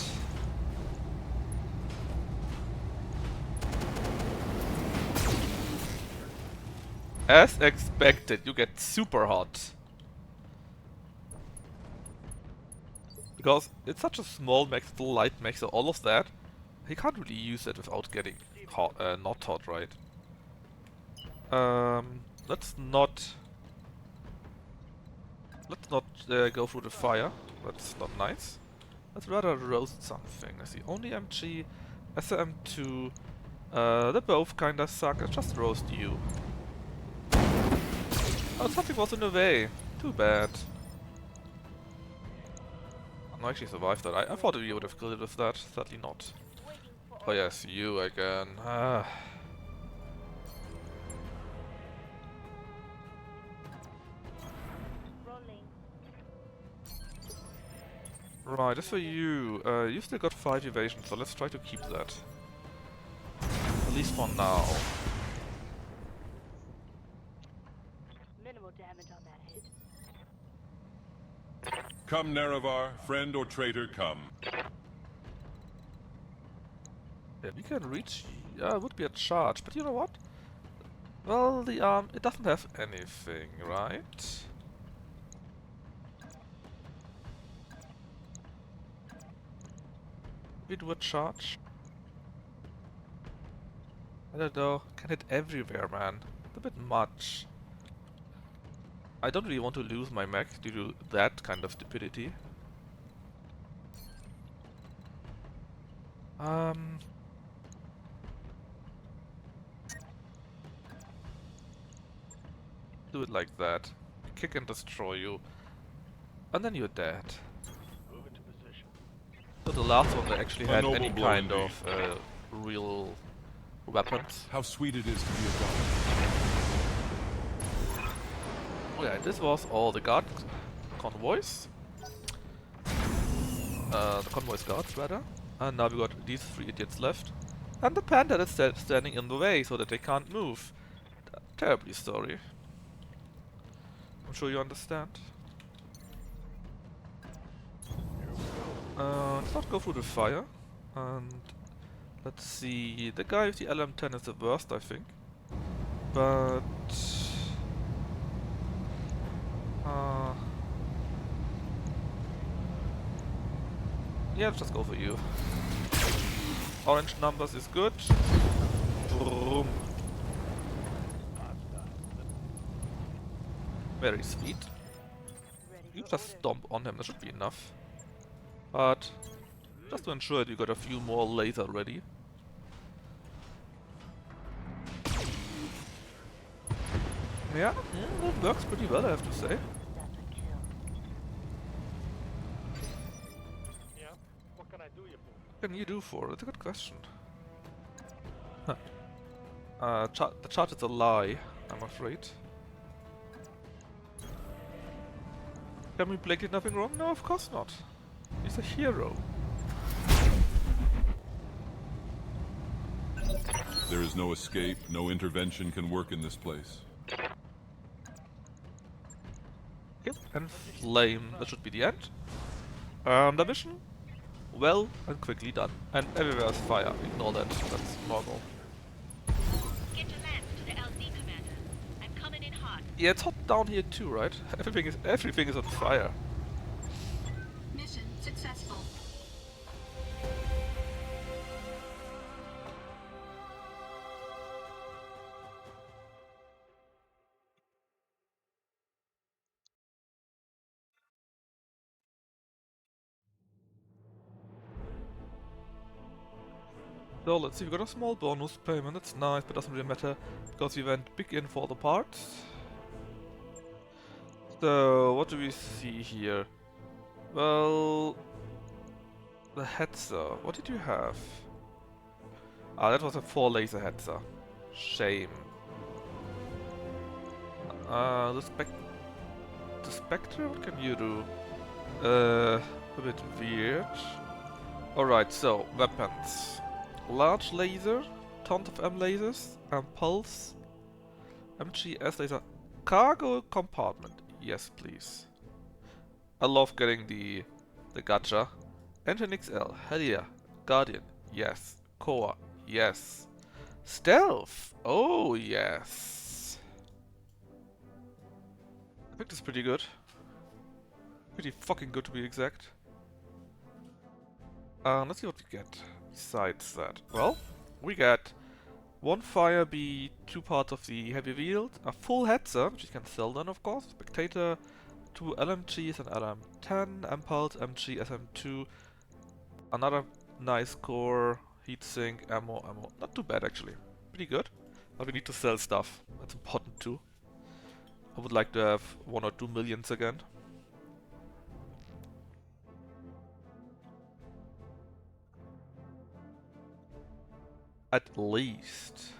As expected, you get super hot. Because it's such a small mech, still light mech, so all of that, he can't really use it without getting hot, not hot, right? Let's not go through the fire. That's not nice. Let's rather roast something. That's the only MG. SM2. They both kinda suck. Let's just roast you. Oh, something was in the way. Too bad. I actually survived that. I thought we would have killed it with that. Sadly not. Waiting for Oh yes, you again. Ah. Right, as for you, you still got 5 evasion, so let's try to keep that. At least for now. Minimal damage on that hit. Come, Nerevar, friend or traitor, come. Yeah, we can reach. Yeah, it would be a charge, but you know what? Well, the arm, it doesn't have anything, right? We do a charge. I don't know, can hit everywhere, man. It's a bit much. I don't really want to lose my mech due to that kind of stupidity. Do it like that. Kick and destroy you. And then you're dead. Move into position. So the last one that actually A had noble any blow kind indeed. of real weapons. How sweet it is to be a god. Oh yeah, this was all the guard convoys. The convoys guards, rather. And now we got these 3 idiots left. And the panda that's standing in the way so that they can't move. Terribly sorry. I'm sure you understand. Let's not go through the fire. And let's see. The guy with the LM10 is the worst, I think. But yeah, let's just go for you. Orange numbers is good. Vroom. Very sweet. Ready You for just orders. stomp on him, that should be enough. But just to ensure that you got a few more laser ready. Yeah, that works pretty well, I have to say. That's a kill. Yeah? What can I do you for? What can you do for? That's a good question. Huh. The chart is a lie, I'm afraid. Can we Blake did nothing wrong? No, of course not. He's a hero. There is no escape, no intervention can work in this place. Yep, and flame, that should be the end. The mission? Well and quickly done. And everywhere is fire, ignore that, that's normal. Get your lance to the LZ, Commander. I'm coming in hot. Yeah, it's hot down here too, right? Everything is on fire. Mission successful. So let's see, we got a small bonus payment, that's nice, but doesn't really matter because we went big in for the parts. So, what do we see here? Well, the Hetzer, what did you have? Ah, that was a 4 laser Hetzer. Shame. The Spectre, what can you do? A bit weird. Alright, so, weapons. Large laser, tons of M lasers, pulse, MGS laser, cargo compartment. Yes, please. I love getting the gacha. Engine XL, hell yeah. Guardian, yes. Core, yes. Stealth, oh yes. I think this is pretty good. Pretty fucking good to be exact. Let's see what we get besides that. Well, we get 1 fire B, 2 parts of the heavy wield, a full Hetzer, which you can sell then of course, Spectator, 2 LMGs and LM10, Impulse, MG, SM2, another nice core, heatsink, ammo. Not too bad actually, pretty good. But we need to sell stuff, that's important too. I would like to have 1 or 2 millions again. At least.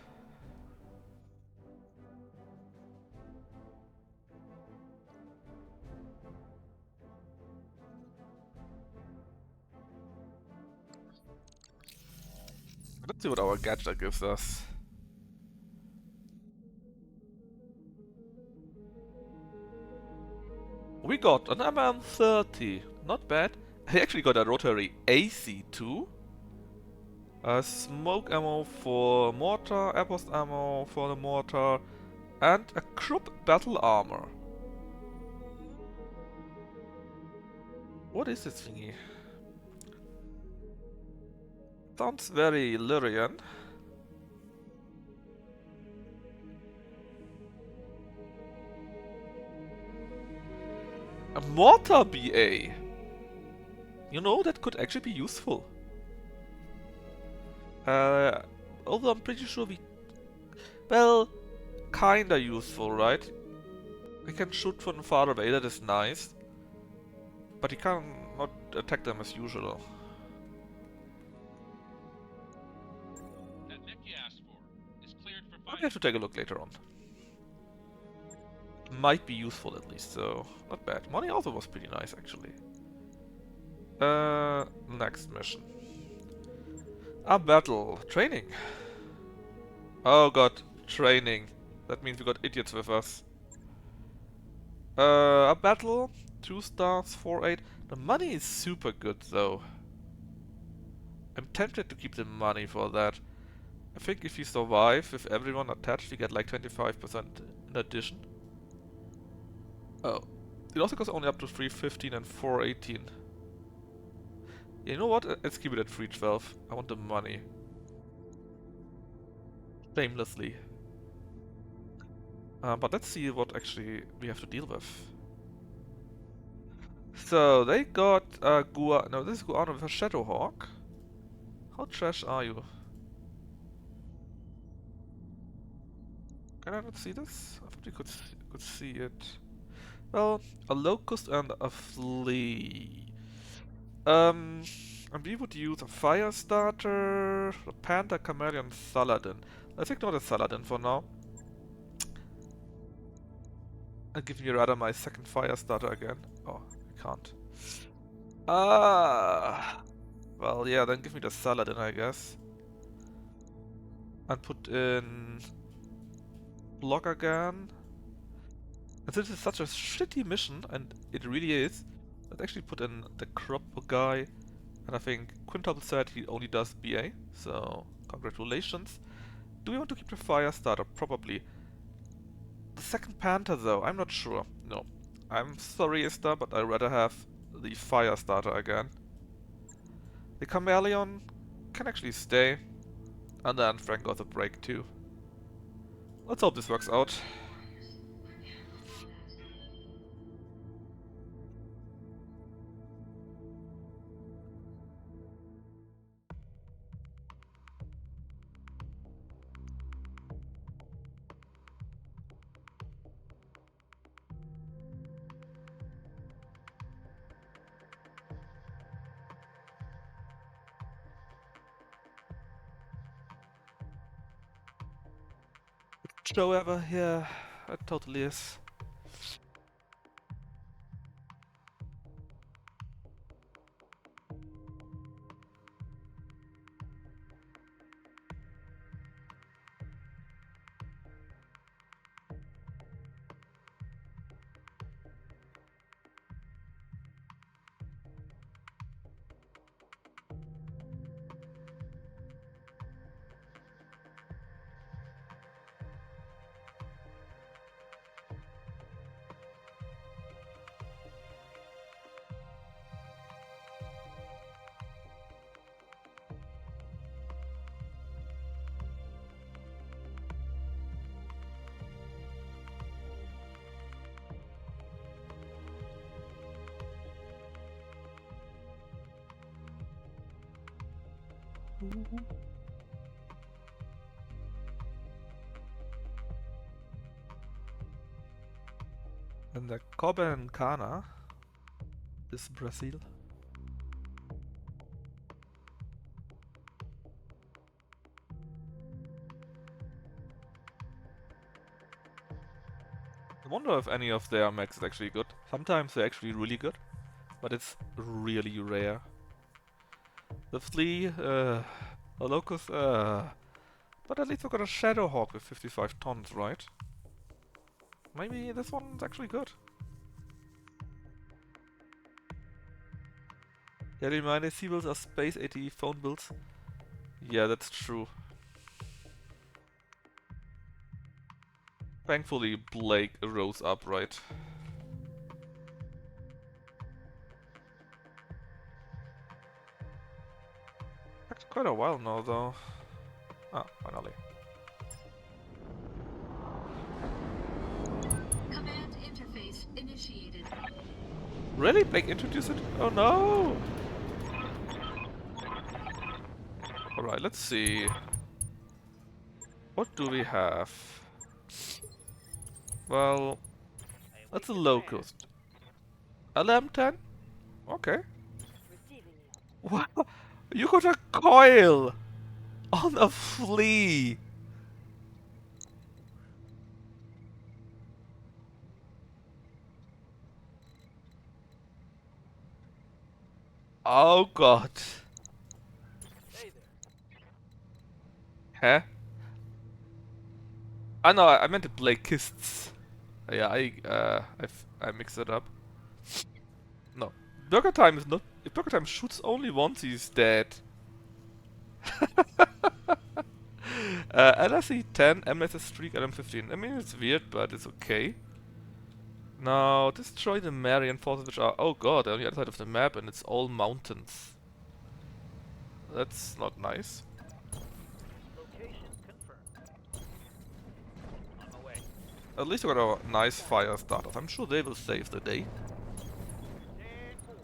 Let's see what our gadget gives us. We got an MM30, not bad. I actually got a rotary AC2. Smoke ammo for mortar, airburst ammo for the mortar, and a Krupp battle armor. What is this thingy? Sounds very Lyrian. A mortar BA! You know, that could actually be useful. Although I'm pretty sure we... Well, kinda useful, right? We can shoot from far away, that is nice. But you cannot attack them as usual. That mech you asked for is cleared for I fighting. have to take a look later on. Might be useful at least, so not bad. Money also was pretty nice actually. Next mission. A battle. Training. Oh god, training. That means we got idiots with us. A battle. 2 stars, 4-8. The money is super good though. I'm tempted to keep the money for that. I think if we survive with everyone attached, we get like 25% in addition. Oh. It also goes only up to 315 and 418. You know what? Let's keep it at 312. I want the money. Shamelessly. But let's see what actually we have to deal with. So, they got Gua... No, this is Guano with a Shadowhawk. How trash are you? Can I not see this? I thought we could see it. Well, a Locust and a Flea. And we would use a Fire Starter, a Panther, Chameleon, Saladin. Let's ignore the Saladin for now. And give me rather my second Fire Starter again. Oh, I can't. Well, yeah, then give me the Saladin, I guess. And put in Block again. And since it's such a shitty mission, and it really is, let's actually put in the Crop guy. And I think Quintuple said he only does BA, so congratulations. Do we want to keep the Fire Starter? Probably. The second Panther though, I'm not sure. No. I'm sorry Esther, but I'd rather have the Fire Starter again. The Chameleon can actually stay. And then Frank got a break too. Let's hope this works out. Show ever, yeah, it totally is. And the Coben Cana is Brazil. I wonder if any of their mechs is actually good. Sometimes they're actually really good, but it's really rare. The Flea, A Locust, but at least we got a Shadowhawk with 55 tons, right? Maybe this one's actually good. Yeah, the minor sea builds are space AT phone builds. Yeah, that's true. Thankfully, Blake rose up, right? Took quite a while now, though. Ah, finally. Command interface initiated. Really? Blake introduced it? Oh no! Alright, let's see. What do we have? Well, that's a Locust. LM10? Okay. Receiving you. Wow! You got a coil! On a flea! Oh god. Hey there. Huh? Ah no, I meant to play Kists. Yeah, I mixed it up. No. Burger Time is not... If Burger Time shoots only once, he's dead. LSE 10, MSS Streak, LM15. I mean, it's weird, but it's okay. Now, destroy the Marian forces which are... Oh god, they're on the other side of the map and it's all mountains. That's not nice. Location confirmed. On my way. At least we got a nice fire starters. I'm sure they will save the day. 10-4.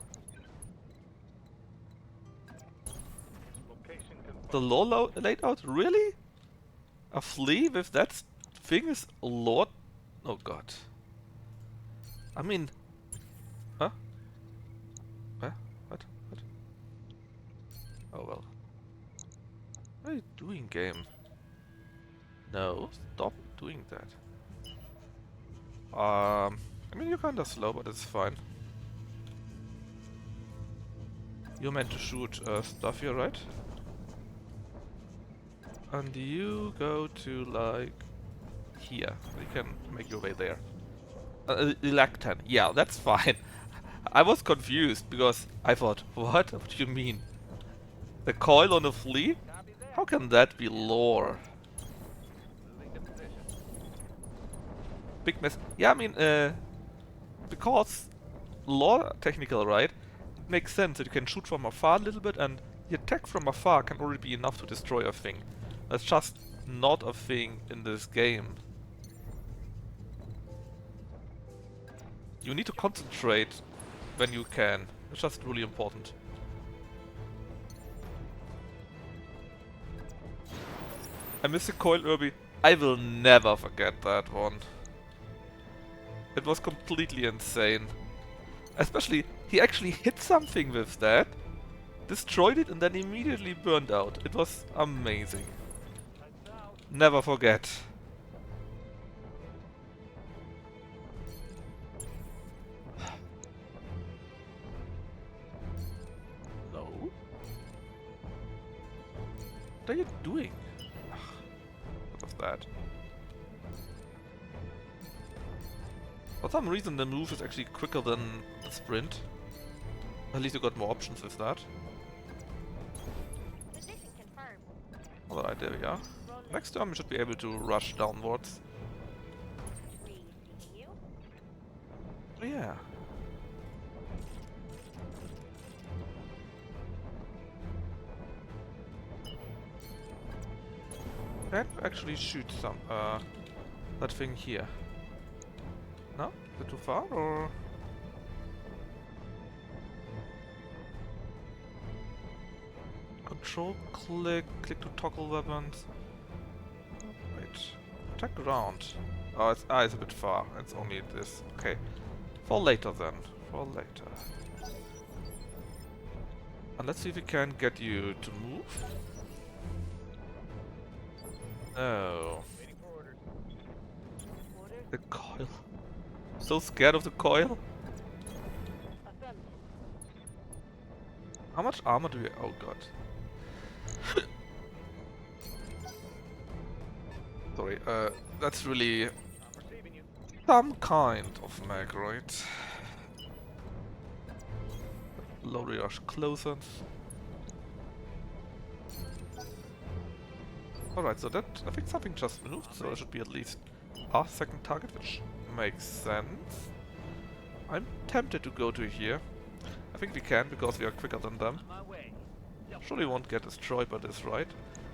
Location confirmed. The lore laid out? Really? A flea with that thing is lord? Oh god. I mean... Huh? Huh? What? What? Oh well. What are you doing, game? No, stop doing that. I mean, you're kinda slow, but it's fine. You're meant to shoot stuff here, right? And you go to, like, here. You can make your way there. Electan. Yeah, that's fine. I was confused, because I thought, what? What do you mean? The coil on a flea? Copy that. How can that be lore? Moving to position. Big mess. Yeah, I mean, because lore technical, right? It makes sense that you can shoot from afar a little bit, and the attack from afar can already be enough to destroy a thing. That's just not a thing in this game. You need to concentrate when you can. It's just really important. I miss the coil Irby. I will never forget that one. It was completely insane. Especially, he actually hit something with that, destroyed it, and then immediately burned out. It was amazing. Lights out. Never forget. No? What are you doing? What was that? For some reason the move is actually quicker than the sprint. At least you got more options with that. Position confirmed. Alright, there we are. Next time we should be able to rush downwards. Receiving you. Oh, yeah. Can actually shoot some that thing here. No? Is it too far or? Control click to toggle weapons. Wait. Attack ground. Oh, it's a bit far. It's only this. Okay. For later then. For later. And let's see if we can get you to move. No. Waiting for orders. Order. The coil. So scared of the coil? Affirmative. How much armor do you... Oh god. Sorry, that's really I'm receiving you. some kind of mag, right? Low rush closers. Alright, so that, I think something just moved, so there should be at least a second target, which makes sense. I'm tempted to go to here. I think we can, because we are quicker than them. On my way. Surely won't get destroyed by this, right?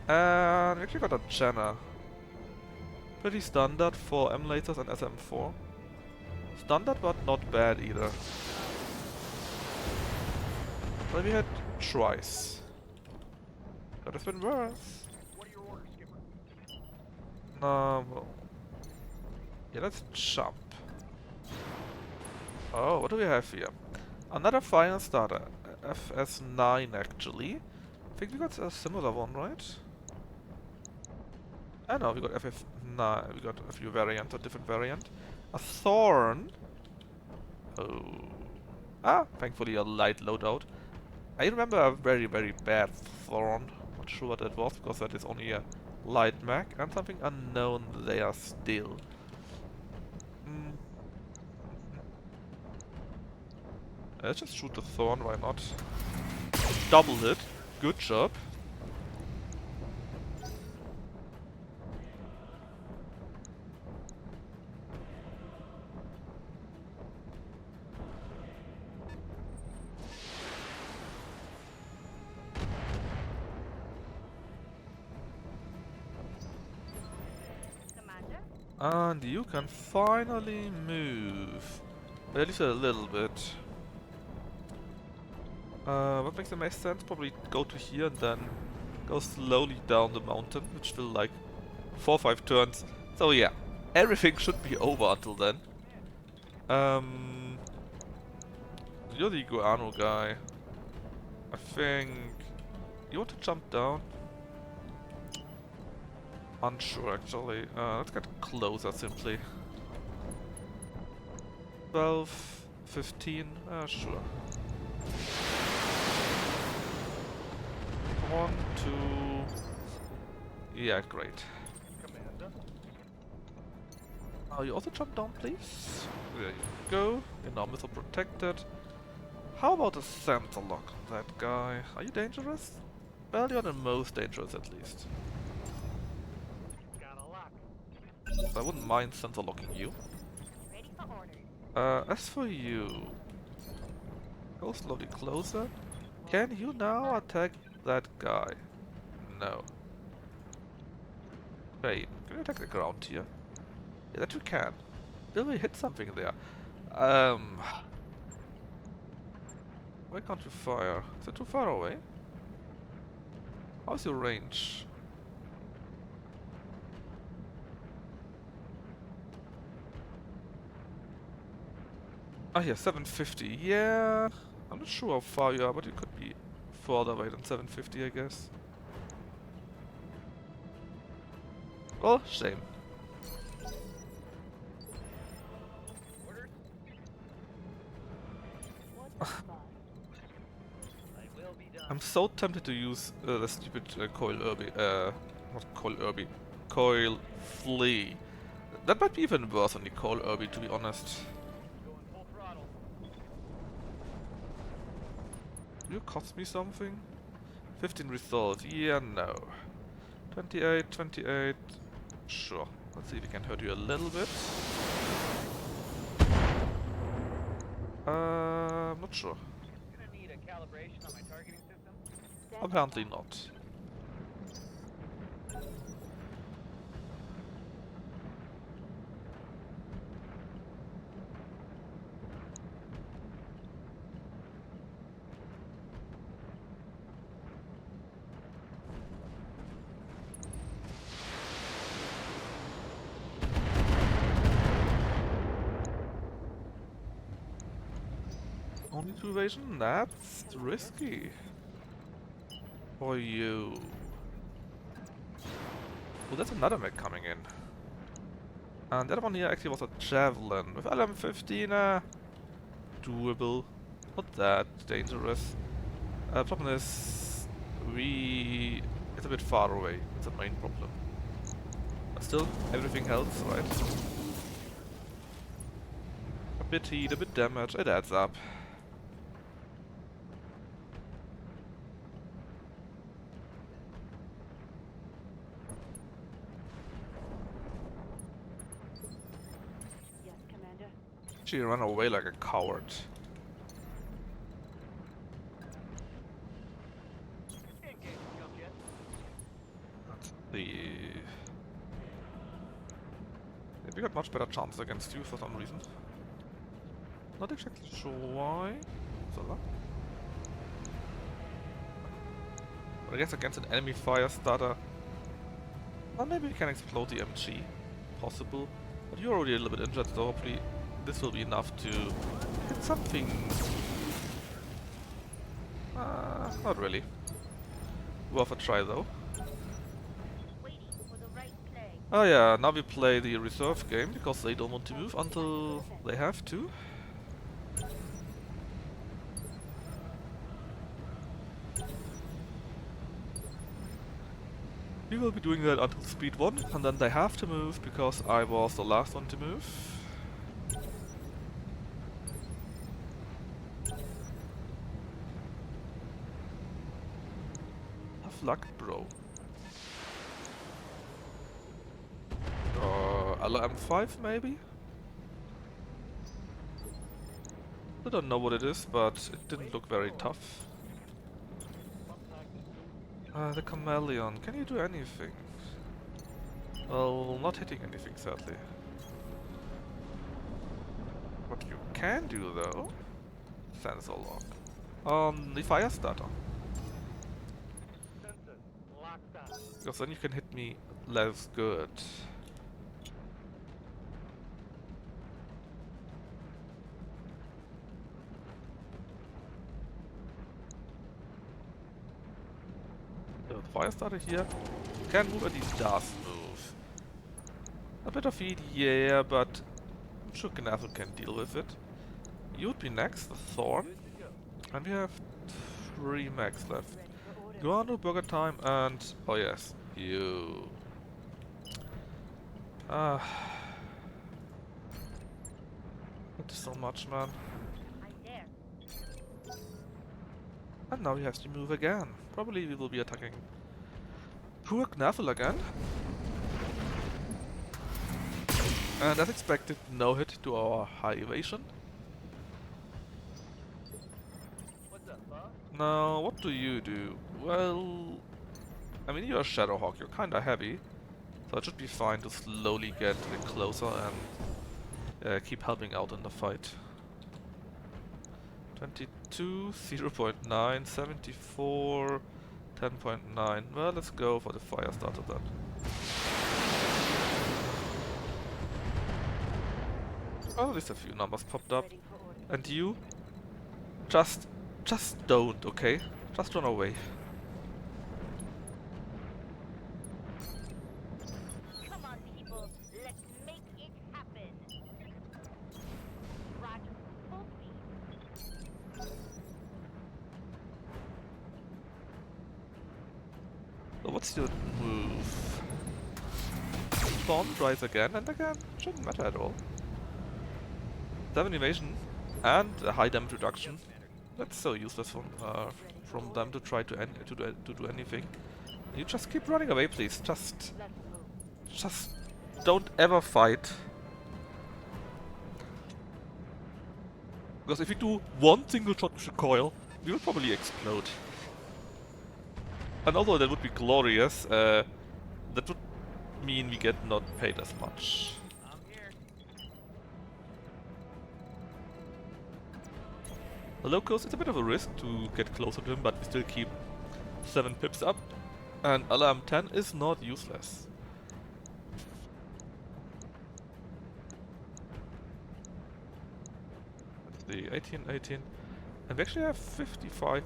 And we actually got a Jenna. Pretty standard for M lasers and SM4. Standard, but not bad either. But we had twice. Could have been worse. What are your orders, Skipper? Well. Yeah, let's jump. Oh, what do we have here? Another fire starter. FS9 actually. I think we got a similar one, right? I know we got FF9. We got a few variants, a different variant. A Thorn. Oh. Ah, thankfully a light loadout. I remember a very, very bad Thorn. Not sure what that was, because that is only a light mag and something unknown there still. Let's just shoot the Thorn, why not? Double hit. Good job. Commander? And you can finally move. Well, at least a little bit. What makes the most sense? Probably go to here and then go slowly down the mountain, which will like 4 or 5 turns. So yeah, everything should be over until then. You're the Guano guy. I think you want to jump down. Unsure actually. Let's get closer simply. 12, 15, sure. 1, 2. Yeah, great. Commander. You also jump down, please. There you go. You're now missile protected. How about a sensor lock on that guy? Are you dangerous? Well, you're the most dangerous at least. Got a lock. So I wouldn't mind sensor locking you. Ready for orders. As for you, go slowly closer. Can you now attack that guy? No. Wait, can you attack the ground here? Yeah, that you can. Will we hit something there? Why can't you fire? Is it too far away? How's your range? Ah, yeah, 750. Yeah, I'm not sure how far you are, but you could be further away than 750, I guess. Well, shame. Orders? What's the boss? I will be done. I'm so tempted to use the stupid coil Irby, not coil Irby, coil flea. That might be even worse than the coil Irby, to be honest. Going full throttle. Will you cost me something? 15 results, yeah, no. 28, 28, sure. Let's see if we can hurt you a little bit. I'm not sure. Gonna need a calibration on my targeting system. Apparently not. Only 2 evasion? That's risky. For you. Oh, that's another mech coming in. And the other one here actually was a javelin. With LM15, doable. Not that dangerous. Problem is, it's a bit far away. It's a main problem. But still, everything helps, right? A bit heat, a bit damage, it adds up. Yes, Commander. She ran away like a coward. Engage jump jet. We got much better chances against you for some reason. Not exactly sure why. Zola. But I guess against an enemy fire starter. Well, maybe we can explode the MG. Possible. But you're already a little bit injured, so hopefully this will be enough to hit something. Not really. Worth a try though. Waiting for the right play. Oh yeah, now we play the reserve game because they don't want to move until they have to. We will be doing that until speed 1 and then they have to move because I was the last one to move. Have luck, bro. LM5 maybe? I don't know what it is, but it didn't look very tough. The chameleon, can you do anything? Well, not hitting anything sadly. What you can do though, sensor lock on the fire starter. Sensors locked on. Because then you can hit me less good. The fire starter here can move and he does move. A bit of heat, yeah, but I'm sure Knazzle can deal with it. You would be next, the Thorn. And we have 3 max left. Guano, Burger Time, and oh yes, you. That is so much, man. I'm there. And now he has to move again. Probably we will be attacking poor Knazzle again. And as expected, no hit to our high evasion. What's up, Bob? Now, what do you do? Well, I mean, you're a Shadowhawk, you're kinda heavy. So it should be fine to slowly get a bit closer and keep helping out in the fight. 22, 0.9, 74, 10.9. Well, let's go for the fire starter then. Oh, at least a few numbers popped up. Waiting for orders. And you? Just don't, okay? Just run away. Come on, people. Let's make it happen. Right, full speed. So what's your move? Spawn, rise again and again. Shouldn't matter at all. 7 evasion and a high damage reduction. That's so useless from them to try to do anything. You just keep running away, please. Let's move. Just don't ever fight. Because if we do one single shot with the coil, we will probably explode. And although that would be glorious, that would mean we get not paid as much. I'm here. The Locust, it's a bit of a risk to get closer to him, but we still keep 7 pips up. And alarm 10 is not useless. Let's see, 18, 18. And we actually have 54%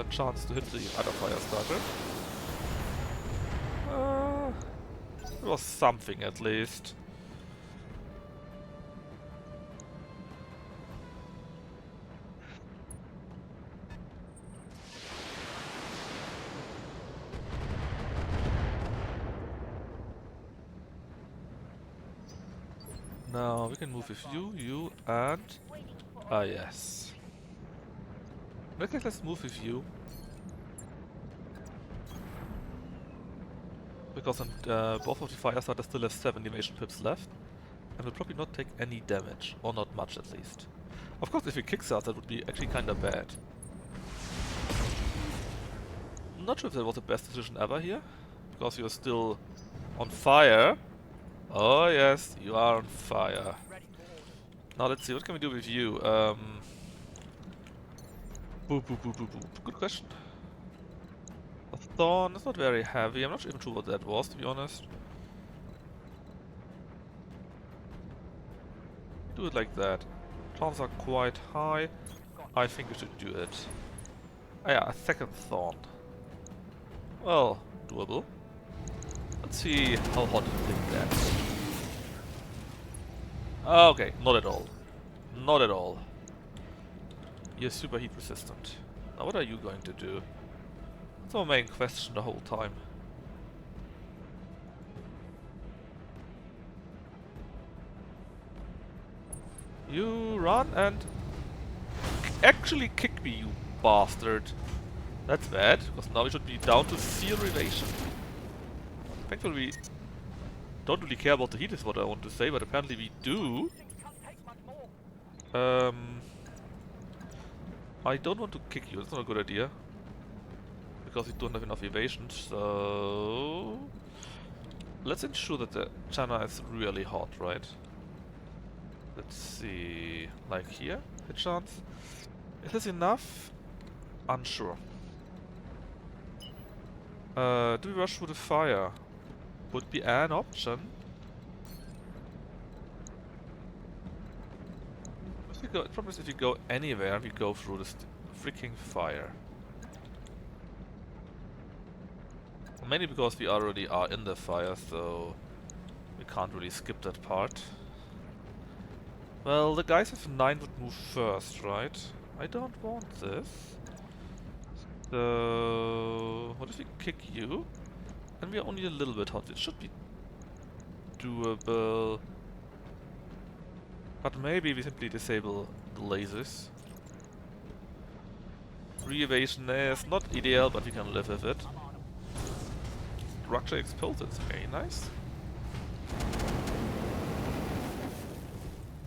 chance to hit the other fire starter. It was something at least. Now we can move with you, and... Ah, yes. Okay, let's move with you. Because on, both of the firestarters still have 7 evasion pips left. And will probably not take any damage, or not much at least. Of course, if we kickstart, that would be actually kinda bad. Not sure if that was the best decision ever here, because you're still on fire. Oh yes, you are on fire. Now let's see, what can we do with you? Good question. A thorn is not very heavy, I'm not even sure what that was, to be honest. Do it like that. Chances are quite high. I think we should do it. Ah yeah, a second thorn. Well, doable. Let's see how hot you think that. Okay, not at all. Not at all. You're super heat resistant. Now what are you going to do? That's our main question the whole time. You run and actually kick me, you bastard. That's bad, because now we should be down to 0 evasion. Thankfully we don't really care about the heat is what I want to say, but apparently we do. I don't want to kick you, that's not a good idea. Because we don't have enough evasion, so... Let's ensure that the channel is really hot, right? Let's see... Like here, hit chance. Is this enough? Unsure. Do we rush through the fire? Would be an option. The problem is if you go anywhere, we go through this freaking fire. Mainly because we already are in the fire, so we can't really skip that part. Well, the guys with 9 would move first, right? I don't want this. So... what if we kick you? And we are only a little bit hot. It should be doable. But maybe we simply disable the lasers. Re-evasion is not ideal, but we can live with it. Structure exploded, very nice.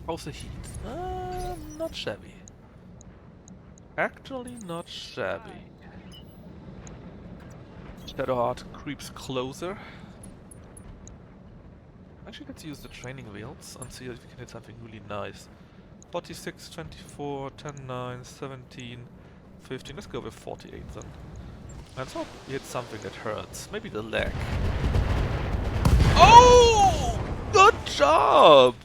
How's the heat? Not shabby. Actually not shabby. Shadowheart creeps closer. Actually, let's use the training wheels and see if we can hit something really nice. 46, 24, 10, 9, 17, 15. Let's go with 48 then. Let's hope we hit something that hurts. Maybe the leg. Oh! Good job!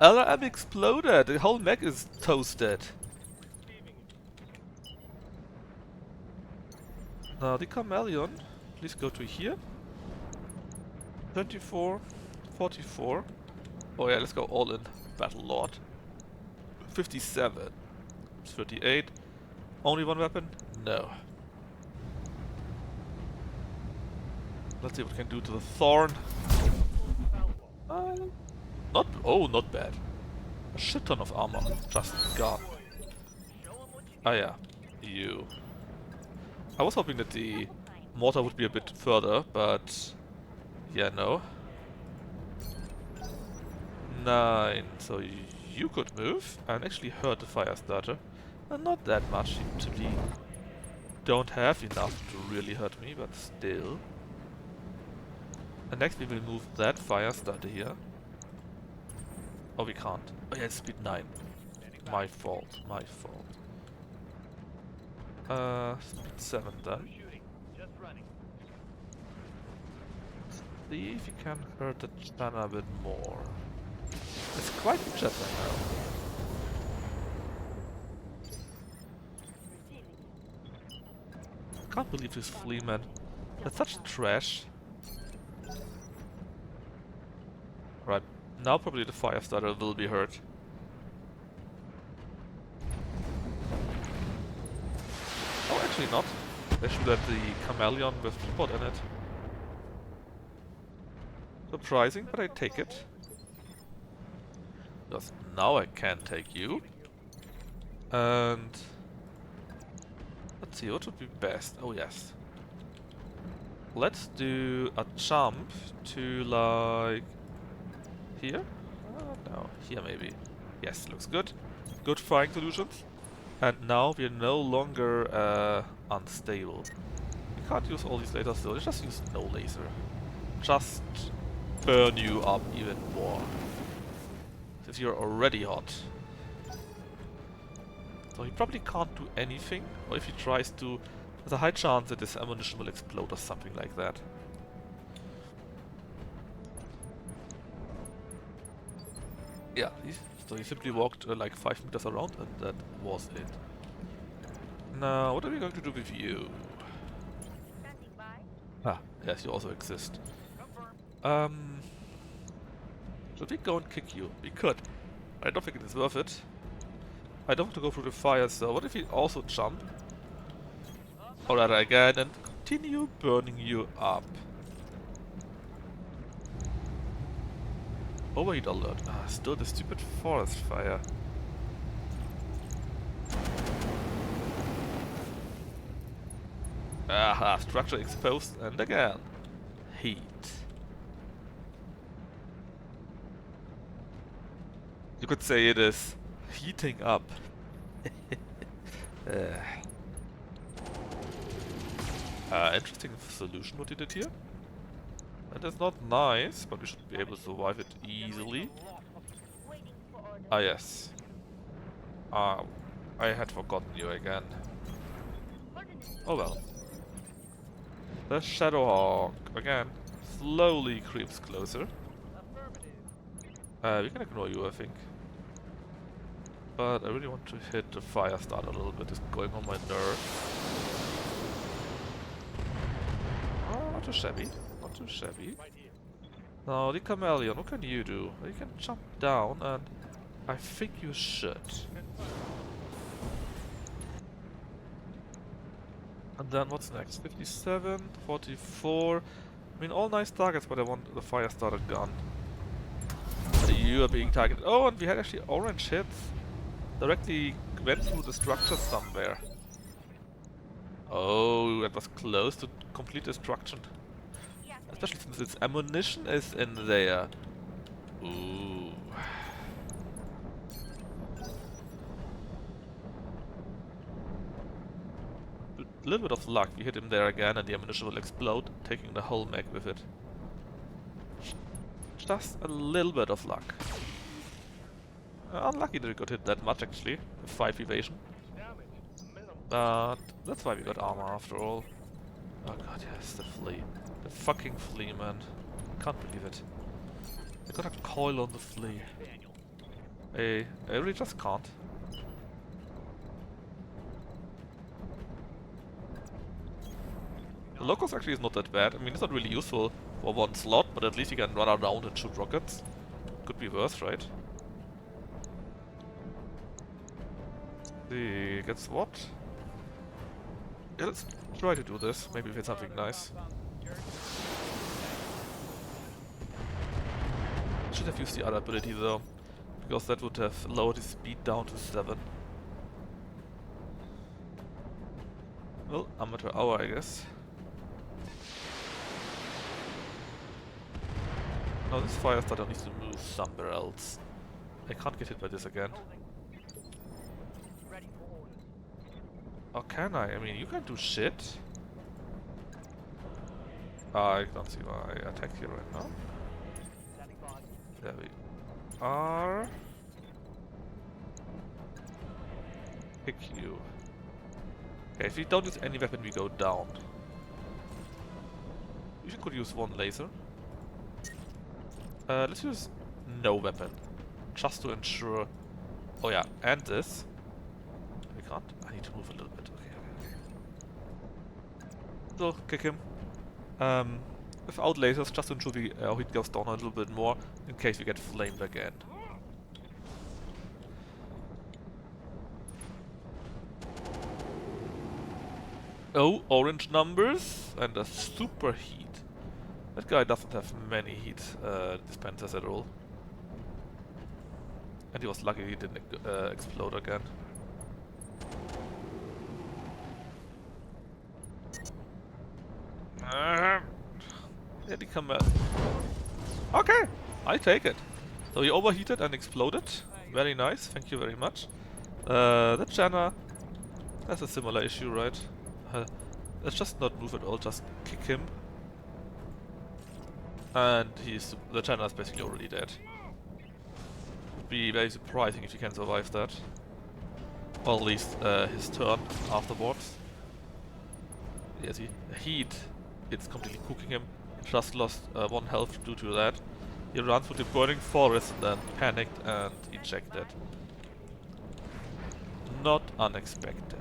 LRM exploded. The whole mech is toasted. Now the chameleon. Please go to here. 24, 44. Oh yeah, let's go all in. Battle Lord. 57. 38. Only one weapon? No. Let's see what we can do to the thorn. Not bad. A shit ton of armor. Just gone. Ah yeah, you. I was hoping that the mortar would be a bit further, but yeah, no. 9. So you could move and actually hurt the fire starter. And not that much. You simply don't have enough to really hurt me, but still. And next we will move that fire starter here. Oh, we can't. Oh yeah, it's speed 9. My fault, my fault. Speed 7 then. See if you can hurt the channel a bit more. It's quite interesting now. Can't believe this flea man. That's such trash. Right, now probably the fire starter will be hurt. Oh, actually not. They should have the chameleon with teapot in it. Surprising, but I take it. Because now I can take you. And let's see, what would be best? Oh yes. Let's do a jump to like here? No, here maybe. Yes, looks good. Good flying solutions. And now we're no longer unstable. We can't use all these lasers though, let's just use no laser. Just burn you up even more. Since you're already hot. So he probably can't do anything, or if he tries to, there's a high chance that his ammunition will explode or something like that. Yeah, so he simply walked like 5 meters around and that was it. Now, what are we going to do with you? Standing by. Ah, yes, you also exist. Should we go and kick you? We could. I don't think it is worth it. I don't want to go through the fire, so what if we also jump? Alright, again, and continue burning you up. Overheat alert. Ah, still the stupid forest fire. Aha, structure exposed, and again. Heat. You could say it is heating up. Interesting solution what he did here. That is not nice, but we should be able to survive it easily. Waiting for orders. Ah yes. I had forgotten you again. Ordnance. Oh well. The Shadowhawk, again, slowly creeps closer. Affirmative. We can ignore you, I think. But I really want to hit the fire starter a little bit, it's going on my nerves. Oh, not too shabby. Not too shabby. Right here. Now, the chameleon, what can you do? You can jump down, and I think you should. And then what's next? 57, 44. I mean, all nice targets, but I want the fire starter gun. You are being targeted. Oh, and we had actually orange hits. Directly went through the structure somewhere. Oh, that was close to complete destruction. Especially since its ammunition is in there. Ooh. A little bit of luck, we hit him there again and the ammunition will explode, taking the whole mag with it. Just a little bit of luck. Unlucky that we got hit that much actually, with 5 evasion. Damage. Minimal. But that's why we got armor after all. Oh god, yes, the flea. The fucking flea, man. Can't believe it. They got a coil on the flea. Daniel. I really just can't. The locus actually is not that bad. I mean, it's not really useful for one slot, but at least you can run around and shoot rockets. Could be worse, right? See, gets what? Yeah, let's try to do this. Maybe we hit something nice. Should have used the other ability though, because that would have lowered his speed down to 7. Well, amateur hour, I guess. Now this fire starter needs to move somewhere else. I can't get hit by this again. Ready for orders. Or can I? I mean, you can't do shit. I don't see why I attack here right now. Standing by. There we are. Pick you. Okay, if we don't use any weapon, we go down. We could use one laser. Let's use no weapon. Just to ensure... Oh yeah, and this. We can't? I need to move a little bit. Okay. So, kick him. Without lasers, just to ensure our hit goes down a little bit more, in case we get flamed again. Oh, orange numbers and a super heat. That guy doesn't have many heat dispensers at all. And he was lucky he didn't explode again. Did he come out? Okay, I take it. So he overheated and exploded. Very nice, thank you very much. The Janna has a similar issue, right? Let's just not move at all, just kick him. And the Janna is basically already dead. Would be very surprising if he can survive that. Or at least his turn afterwards. Yes, heat. It's completely cooking him. He just lost 1 health due to that. He ran through the burning forest and then panicked and ejected. Not unexpected.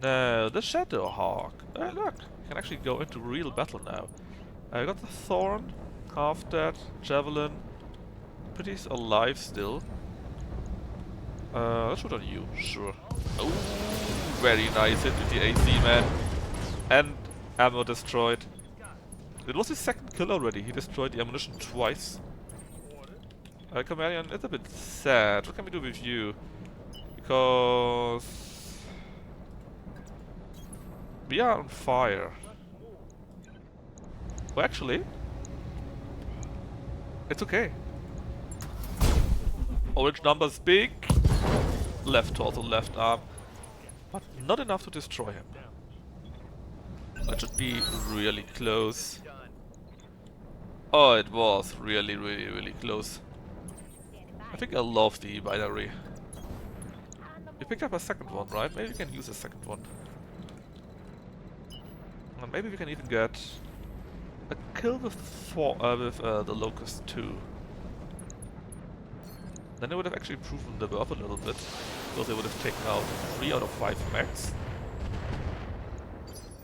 No, the Shadowhawk. Oh look, you can actually go into real battle now. I got the Thorn, half dead, Javelin. Pretty's alive still. Let's shoot on you, sure. Oh, very nice hit with the AC, man. And ammo destroyed. It was his 2nd kill already. He destroyed the ammunition twice. Chameleon, it's a bit sad. What can we do with you? Because we are on fire. Well, actually, it's okay. Orange numbers big. Left torso, left arm. But not enough to destroy him. That should be really close. Oh, it was really, really, really close. I think I love the binary. We picked up a 2nd one, right? Maybe we can use a 2nd one. And maybe we can even get a kill with the Locust too. Then they would have actually proven the worth a little bit, because they would have taken out 3 out of 5 max.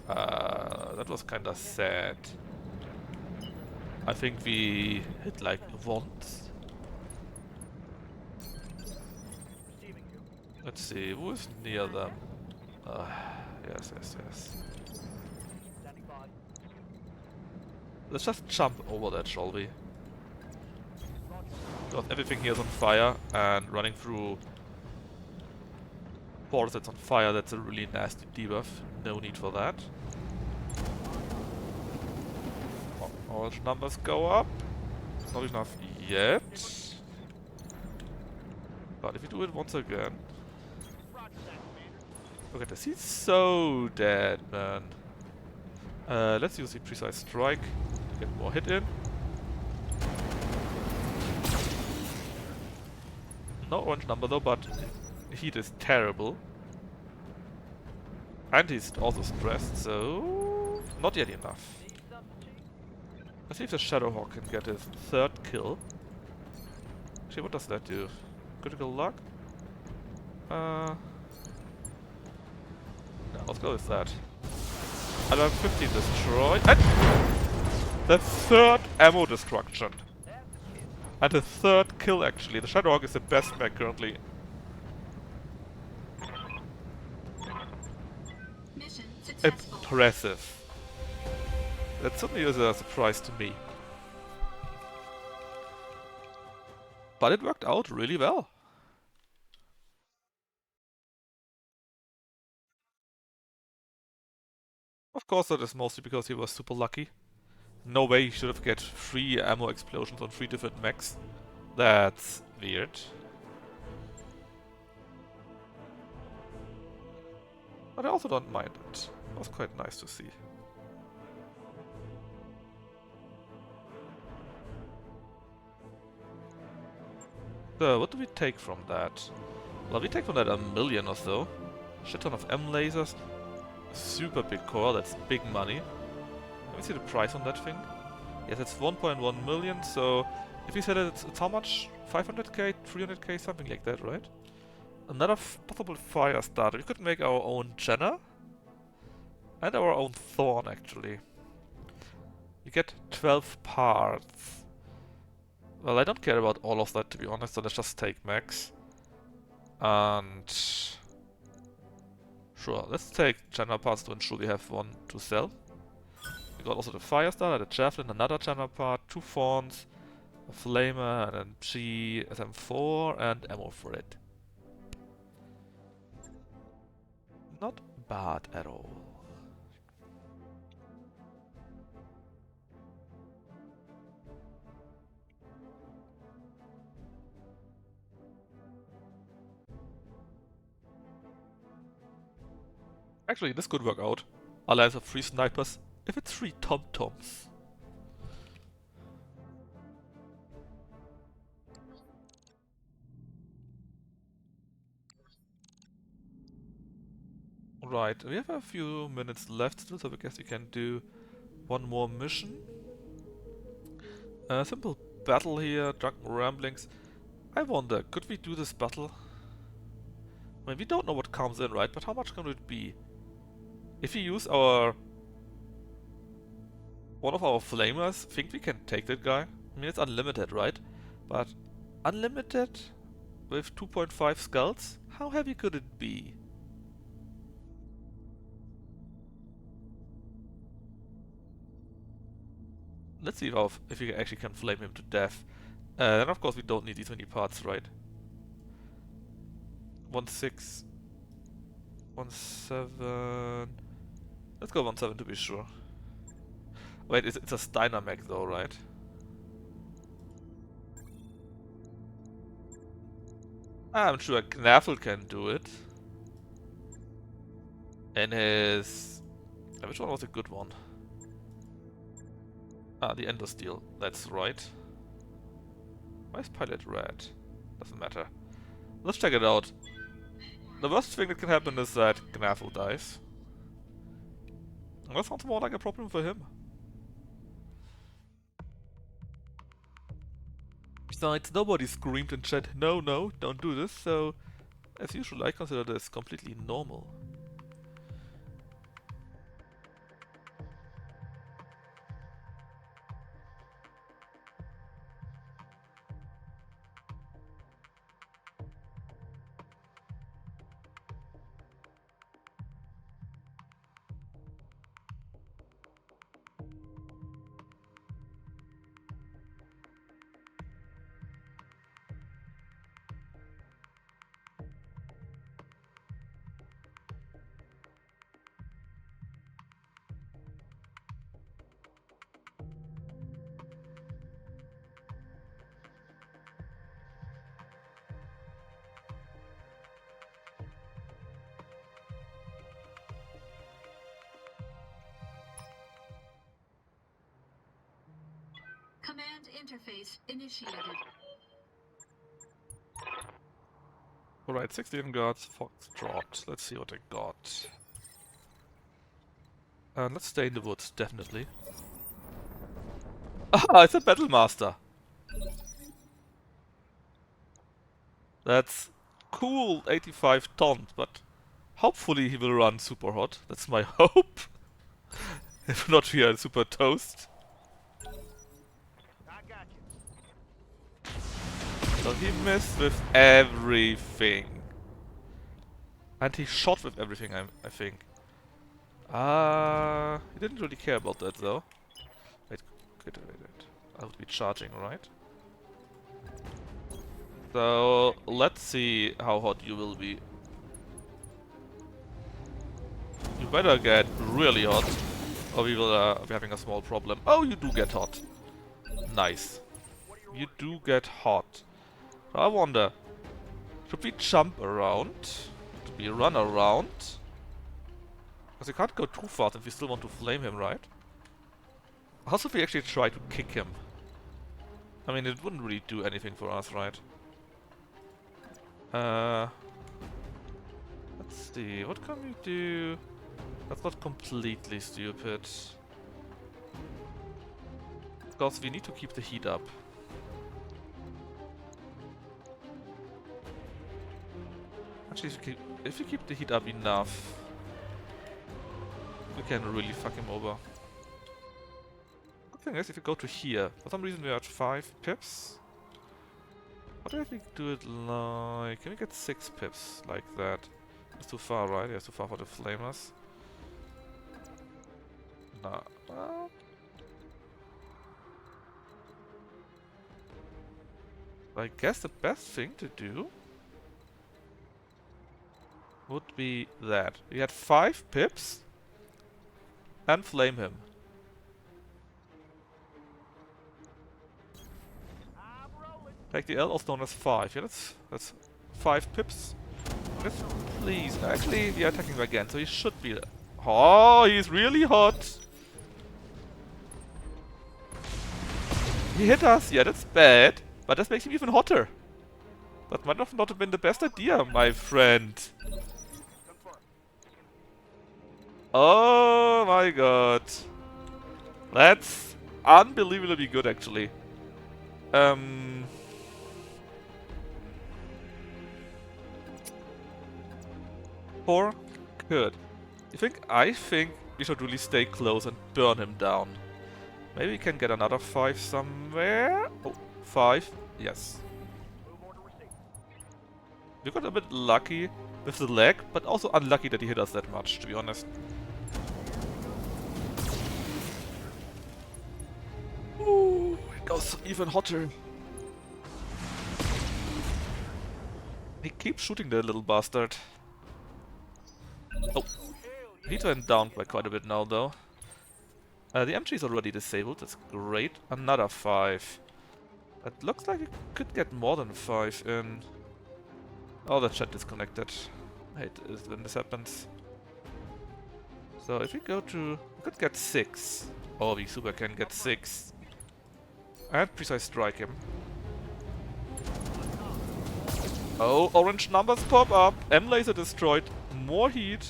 That was kinda sad. I think we hit like once. Let's see, who is near them? Yes. Standing by. Let's just jump over that, shall we? Because everything here is on fire, and running through forest that's on fire, that's a really nasty debuff. No need for that. Orange numbers go up. Not enough yet. But if we do it once again... Roger that, Commander. Look at this, he's so dead, man. Let's use the precise strike to get more hit in. No orange number though, but heat is terrible. And he's also stressed, so not yet enough. Need something, Chief? Let's see if the Shadowhawk can get his 3rd kill. Actually, what does that do? Critical luck? No, let's go with that. Alarm 15 destroyed. And the 3rd ammo destruction. And the 3rd kill, actually. The Shadowhawk is the best mech currently. Mission successful. Impressive. That certainly is a surprise to me. But it worked out really well. Of course, that is mostly because he was super lucky. No way he should have get 3 ammo explosions on 3 different mechs. That's weird. But I also don't mind it. It was quite nice to see. So, what do we take from that? Well, we take from that 1,000,000 or so. Shit ton of M lasers. Super big core, that's big money. Let me see the price on that thing. Yes, it's 1.1 million, so if you said it's how much? 500k, 300k, something like that, right? Another possible fire starter. We could make our own Jenna. And our own Thorn, actually. We get 12 parts. Well, I don't care about all of that, to be honest, so let's just take max. And... sure, let's take Jenna parts to ensure we have one to sell. got also the fire starter, the javelin, another jammer part, 2 fawns, a flamer, an MG, SM4, and ammo for it. Not bad at all. Actually, this could work out. Alliance of 3 snipers, if it's 3 tom-toms. Right, we have a few minutes left still, so I guess we can do one more mission. A simple battle here, drunken ramblings. I wonder, could we do this battle? I mean, we don't know what comes in, right? But how much can it be? If we use one of our flamers, think we can take that guy? I mean, it's unlimited, right? But unlimited with 2.5 skulls? How heavy could it be? Let's see if we actually can flame him to death. Then of course we don't need these many parts, right? 1.6, 1.7. Let's go 1.7 to be sure. Wait, it's a Steiner mech though, right? I'm sure Knaffel can do it. And his... which one was a good one? Ah, the Ender Steel. That's right. Why is Pilot red? Doesn't matter. Let's check it out. The worst thing that can happen is that Knaffel dies. And that sounds more like a problem for him. Besides, nobody screamed in chat, no, no, don't do this, so as usual I consider this completely normal. Command interface initiated. Alright, 16 guards, Foxtrot. Let's see what I got. And let's stay in the woods, definitely. Ah, it's a Battle Master! That's cool, 85 tons, but hopefully he will run super hot. That's my hope. If not, we are super toast. I got you. So he missed with everything. And he shot with everything, I think. He didn't really care about that though. Wait. I would be charging, right? So let's see how hot you will be. You better get really hot, or we will be having a small problem. Oh, you do get hot. Nice. You do get hot. I wonder, should we jump around? Should we run around? Because we can't go too fast if we still want to flame him, right? How should we actually try to kick him? I mean, it wouldn't really do anything for us, right? Let's see, what can we do? That's not completely stupid. Because we need to keep the heat up. Actually, if we keep the heat up enough, we can really fuck him over. Good thing is, if we go to here, for some reason we are at 5 pips. What if we do it like... Can we get 6 pips like that? It's too far, right? Yeah, it's too far for the flamers. No. Well, I guess the best thing to do would be that. We had 5 pips and flame him. Take the L, also known as 5. Yeah, that's 5 pips. Yes, please. Actually, we are attacking him again, so he should be. Oh, he's really hot. He hit us. Yeah, that's bad. But that makes him even hotter. That might have not have been the best idea, my friend. Oh my god. That's unbelievably good, actually. Or could. I think we should really stay close and burn him down. Maybe we can get another 5 somewhere. Oh, 5. Yes. We got a bit lucky with the lag, but also unlucky that he hit us that much, to be honest. Ooh, it goes even hotter. He keeps shooting the little bastard. Oh, he went down by quite a bit now, though. The MG is already disabled, that's great. Another 5. It looks like it could get more than 5 in. Oh, the chat disconnected. I hate it when this happens. So if we go to... we could get 6. Oh, we super can get 6. And precise strike him. Oh, orange numbers pop up. M laser destroyed. More heat.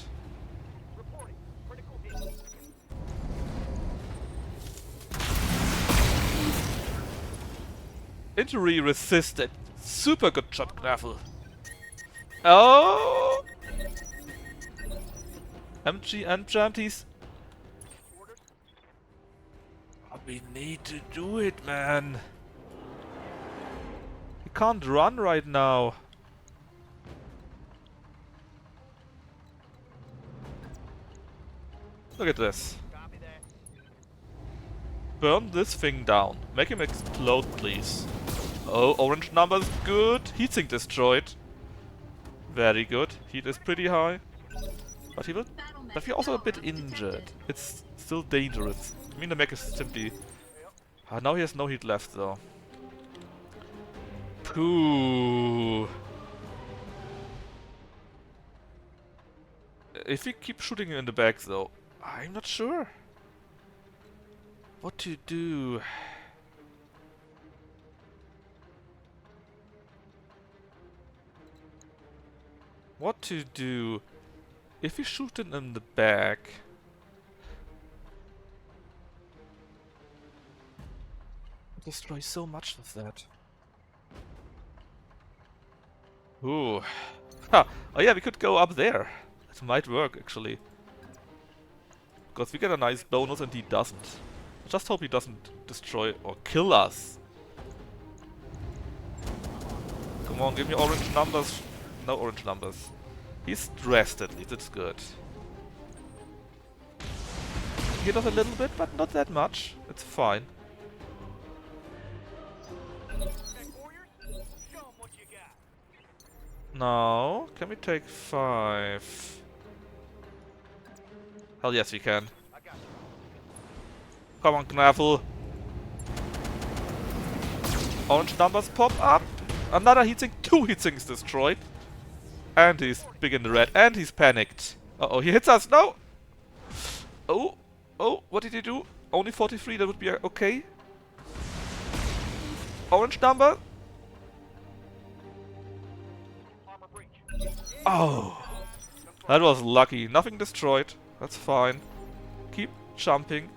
Injury resisted. Super good job, Knaffel. Oh! MG and Janties. Oh, we need to do it, man. He can't run right now. Look at this. Burn this thing down. Make him explode, please. Oh, orange numbers, good. Heatsink destroyed. Very good. Heat is pretty high. But he will... but we're also a bit injured. It's still dangerous. I mean, the mech is simply... now he has no heat left, though. Pooh. If we keep shooting him in the back, though, I'm not sure what to do. What to do? If we shoot him in the back... destroy so much of that. Ooh. Ha! Oh yeah, we could go up there. It might work, actually. Because we get a nice bonus and he doesn't. Just hope he doesn't destroy or kill us. Come on, give me orange numbers. No orange numbers. He's stressed at least, it's good. Hit us a little bit, but not that much. It's fine. Now, can we take 5? Hell yes, we can. Come on, Knaffel. Orange numbers pop up. Another heatsink. 2 heatsinks destroyed. And he's big in the red. And he's panicked. Uh-oh, he hits us. No! Oh, oh, what did he do? Only 43, that would be okay. Orange number. Oh, that was lucky. Nothing destroyed. That's fine. Keep jumping.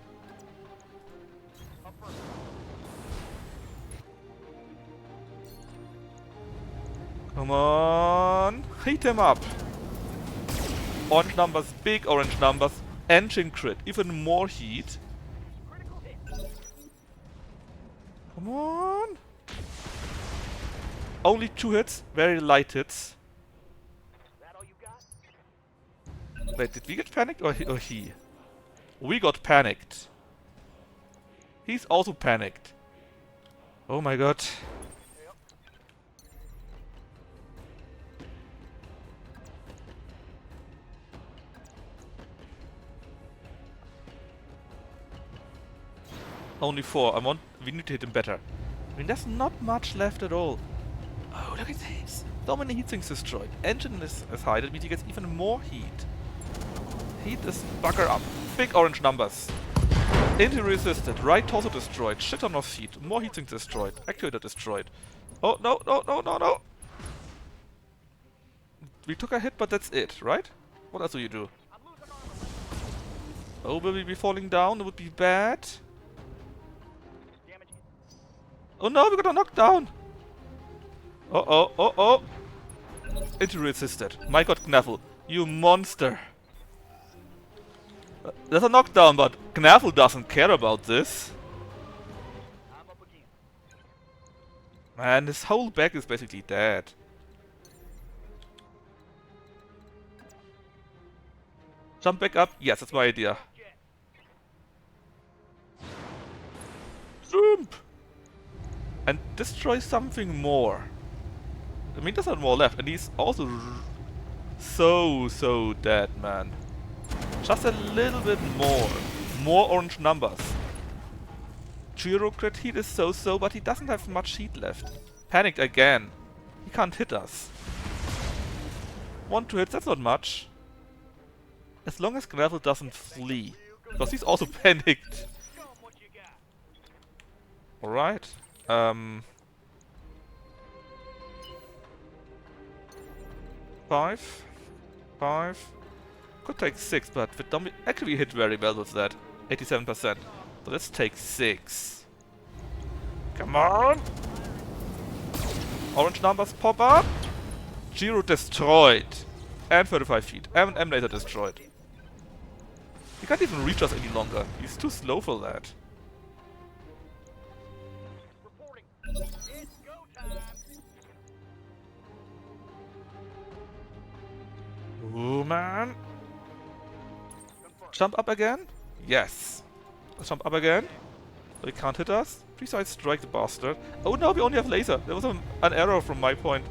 Come on. Heat him up. Orange numbers, big orange numbers. Engine crit. Even more heat. Come on. Only 2 hits. Very light hits. Wait, did we get panicked or he? We got panicked. He's also panicked. Oh my god. Only 4. We need to hit him better. I mean, there's not much left at all. Oh, look at this. So many heat sinks destroyed. Engine is high. That means he gets even more heat. Heat this bugger up. Big orange numbers. Injury resisted. Right torso destroyed. Shit ton of heat. More heat sinks destroyed. Actuator destroyed. Oh, no, no, no, no, no. We took a hit, but that's it, right? What else do you do? Oh, will we be falling down? It would be bad. Oh no, we got a knockdown! Uh-oh, uh-oh! Injury resisted. My god, Knaffle, you monster! There's a knockdown, but Knaffle doesn't care about this. Man, his whole back is basically dead. Jump back up? Yes, that's my idea. Jump! And destroy something more. I mean, there's not more left, and he's also so dead, man. Just a little bit more. More orange numbers. Giro crit heat is so, but he doesn't have much heat left. Panicked again. He can't hit us. 1 2 hits, that's not much. As long as Gravel doesn't flee. Because he's also panicked. Alright. 5. Could take 6, but the dummy actually hit very well with that. 87%. So let's take 6. Come on! Orange numbers pop up. Giro destroyed. And 35 feet. And M laser destroyed. He can't even reach us any longer. He's too slow for that. Ooh, man. Jump up again? Yes. Let's jump up again. So he can't hit us. Precise strike the bastard. Oh no, we only have laser. There was an error from my point.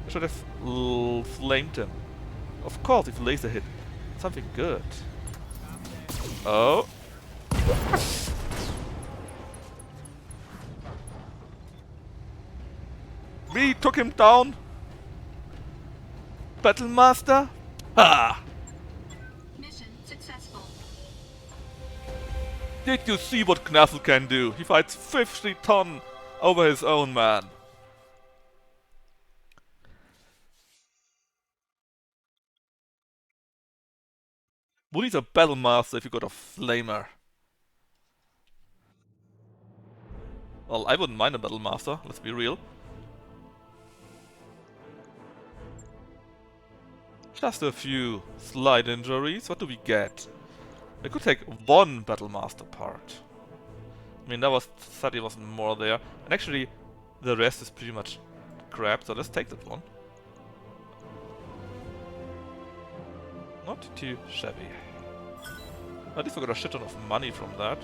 I should have flamed him. Of course, if laser hit something good. Oh. We took him down. Battle Master. Ha! Mission successful. Did you see what Knaffle can do? He fights 50 ton over his own man. Who needs a Battle Master if you got a Flamer? Well, I wouldn't mind a Battle Master, let's be real. Just a few slight injuries. What do we get? We could take 1 Battle Master part. I mean, that was 30 wasn't more there. And actually, the rest is pretty much crap, so let's take that one. Not too shabby. At least we got a shit ton of money from that.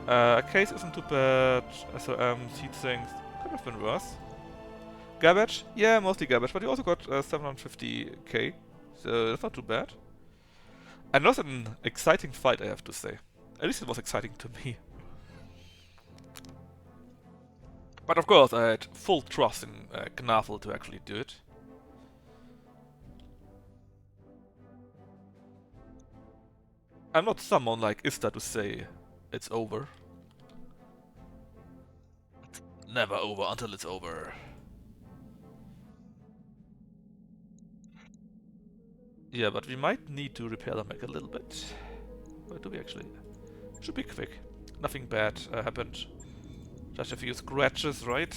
A case isn't too bad. SOM, seed things. Could have been worse. Garbage? Yeah, mostly garbage, but you also got 750k. So that's not too bad. And it was an exciting fight, I have to say. At least it was exciting to me. But of course, I had full trust in Knaffle to actually do it. I'm not someone like Ista to say it's over. It's never over until it's over. Yeah, but we might need to repair the mech a little bit. Or do we actually? Should be quick. Nothing bad happened. Just a few scratches, right?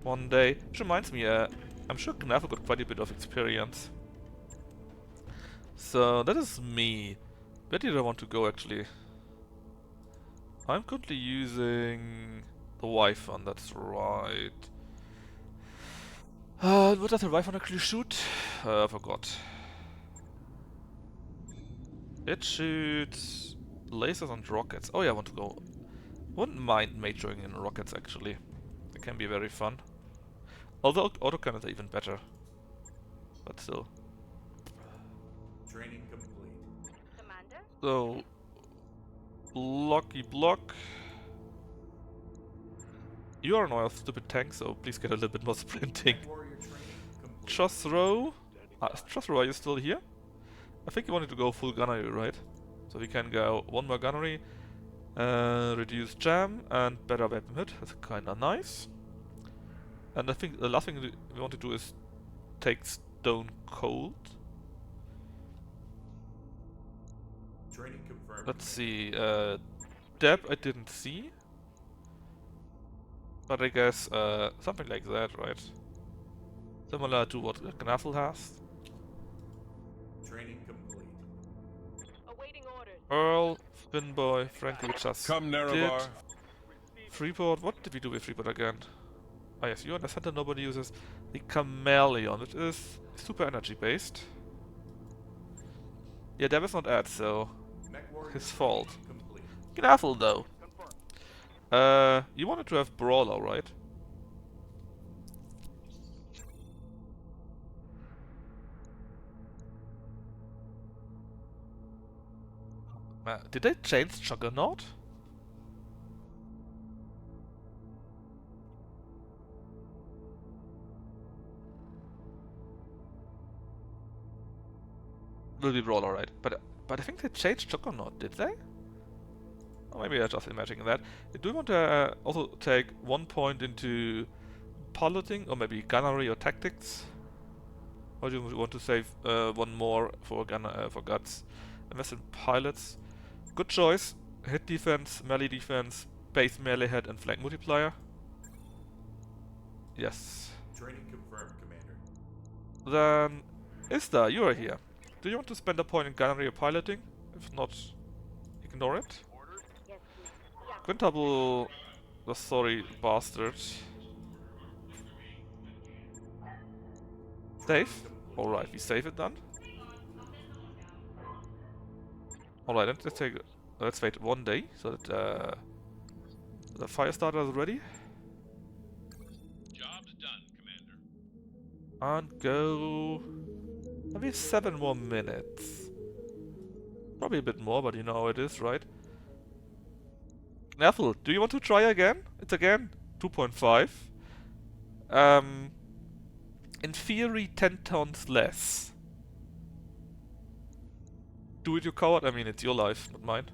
One day. Which reminds me, I'm sure Knaffle got quite a bit of experience. So that is me. Where did I want to go actually? I'm currently using the Wi-Fi, that's right. What does the Wi-Fi actually shoot? I forgot. It shoots lasers and rockets. Oh yeah, I want to go. Wouldn't mind majoring in rockets actually. It can be very fun. Although autocannons are even better. But still. Training complete. Commander? So blocky block. You are an oil stupid tank, so please get a little bit more sprinting. Warrior training complete. Trust row. Trust row, are you still here? I think you wanted to go full gunnery, right? So we can go one more gunnery, reduce jam, and better weapon hit. That's kinda nice. And I think the last thing we want to do is take stone cold. Training confirmed. Let's see, Deb I didn't see. But I guess something like that, right? Similar to what Knaffel has. Training complete. Awaiting orders. Earl, Spinboy, Frankie just Come, did. Nerevar. Freeport, what did we do with Freeport again? Oh yes, you and the center nobody uses the Chameleon, which is super energy based. Yeah, Deb is not at, so Mech warrior his training fault. complete. Knaffel though. You wanted to have Brawler, right? Did they change Juggernaut? Will be Brawler, right? But I think they changed Juggernaut, did they? Or maybe I'm just imagining that. Do you want to also take 1 point into piloting, or maybe gunnery or tactics? Or do you want to save 1 more for for guts? Invest in pilots. Good choice. Hit defense, melee defense, base melee head, and flank multiplier. Yes. Training confirmed, Commander. Then, Ista, you are here. Do you want to spend a point in gunnery or piloting? If not, ignore it. Yes, please. Yeah. Quintuple the sorry bastard. Save? Alright, we save it then. Alright, let's wait 1 day so that the fire starter is ready. Job's done, Commander. And go maybe 7 more minutes. Probably a bit more, but you know how it is, right? Ethel, do you want to try again? It's again 2.5. In theory, 10 tons less. Do it, you coward. I mean, it's your life, not mine.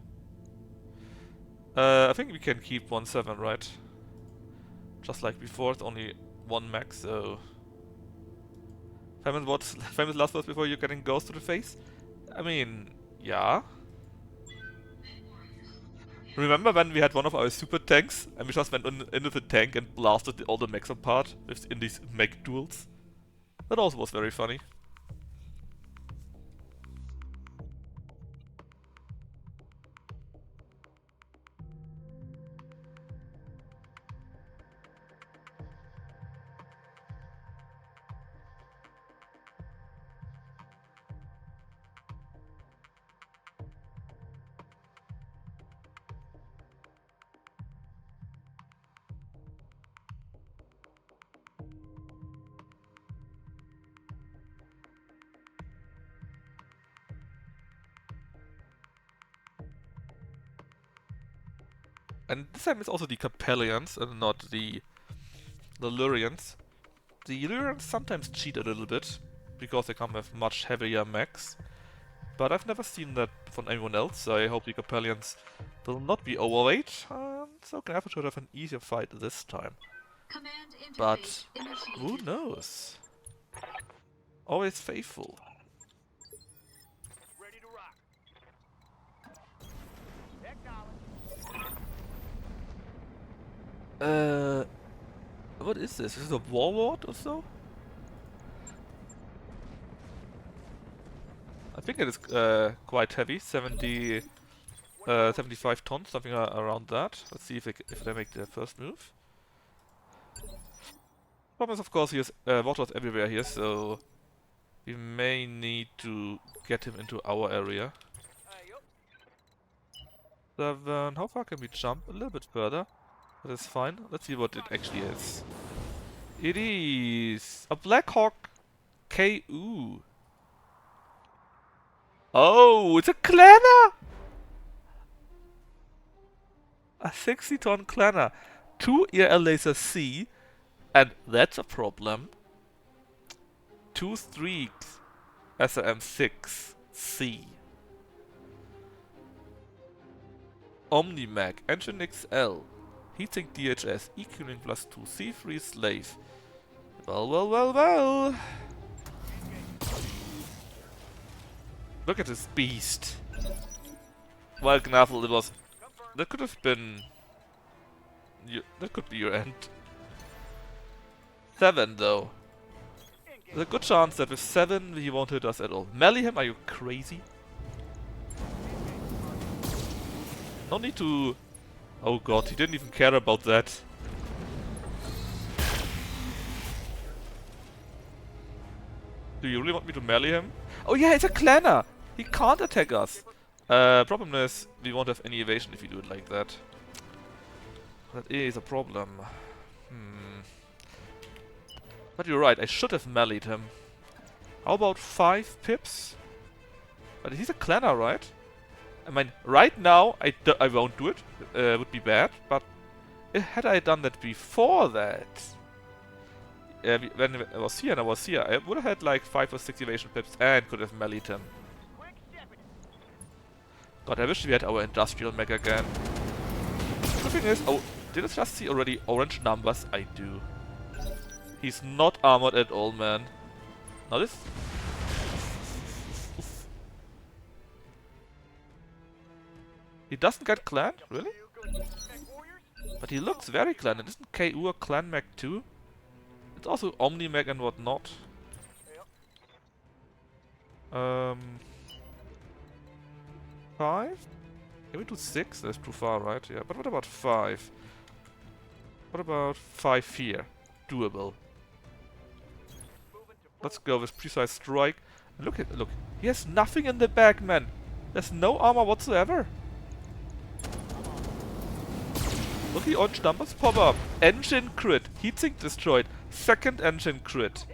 I think we can keep 1.7, right? Just like before, it's only 1 max, so... Famous last words before you're getting ghost to the face? I mean, yeah. Remember when we had one of our super tanks and we just went into the tank and blasted all the mechs apart in these mech duels? That also was very funny. And this time it's also the Capellians and not the Lurians. The Lurians sometimes cheat a little bit because they come with much heavier mechs. But I've never seen that from anyone else, so I hope the Capellians will not be overweight. So Knaffel should have an easier fight this time. Command interface But initiated. who knows? Always faithful. Ready to rock. Acknowledge. What is this? Is this a warlord or so? I think it is quite heavy, 75 tons, something around that. Let's see if they make their first move. Problem is, of course, he has waters everywhere here, so we may need to get him into our area. Hey, 7. How far can we jump? A little bit further. That is fine. Let's see what it actually is. It is a Black Hawk KU. Oh, it's a Clanner! A 60-ton Clanner. 2 EL laser C. And that's a problem. 2 streaks. SRM6 C. Omni-Mag, Engine XL, Heatsink DHS, EQing plus 2, C3 Slave. Well. Look at this beast. Well, Gnaffle, that could have been... that could be your end. 7 though. There's a good chance that with 7 he won't hit us at all. Melee him, are you crazy? No need to... Oh god, he didn't even care about that. Do you really want me to melee him? Oh yeah, it's a Clanner! He can't attack us. Problem is, we won't have any evasion if we do it like that. That is a problem. But you're right, I should have meleeed him. How about 5 pips? But he's a Clanner, right? I mean, right now, I won't do it. Would be bad, but had I done that before that, when I was here, I would have had like 5 or 6 evasion pips and could have meleeed him. God, I wish we had our industrial mech again. The thing is, oh, did I just see already orange numbers? I do. He's not armored at all, man. Now this... He doesn't get clan? Really? But he looks very clan. And isn't KU a clan mech too? It's also Omni mech and whatnot. 5? Can we do 6? That's too far, right? Yeah, but what about 5? What about 5 here? Doable. Let's go with Precise Strike. Look, he has nothing in the back, man. There's no armor whatsoever. Look, the orange numbers pop up. Engine crit. Heatsink destroyed. Second engine crit.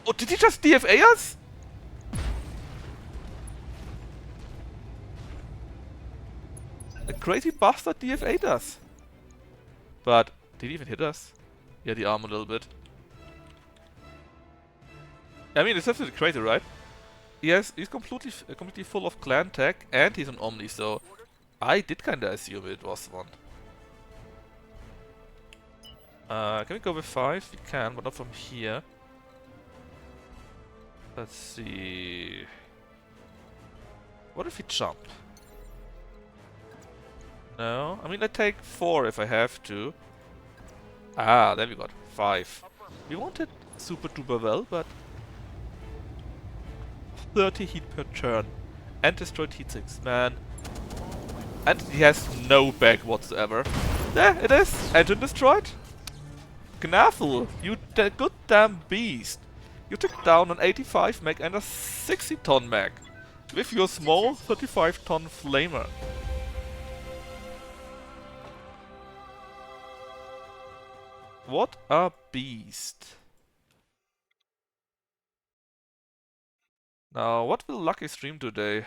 Oh, did he just DFA us? The crazy bastard DFA'd us. But, did he even hit us? Yeah, the arm a little bit. I mean, it's absolutely crazy, right? Yes, he's completely full of clan tech, and he's an Omni, so I did kinda assume it was one. Can we go with 5? We can, but not from here. Let's see. What if we jump? No, I mean I take 4 if I have to. Ah, there we got 5. We wanted super duper well, but 30 heat per turn. And destroyed heat sinks, man. And he has no back whatsoever. There it is! Engine destroyed! Gnaffle, you good damn beast! You took down an 85 mech and a 60-ton mech with your small 35-ton flamer. What a beast! Now, what will Lucky stream today?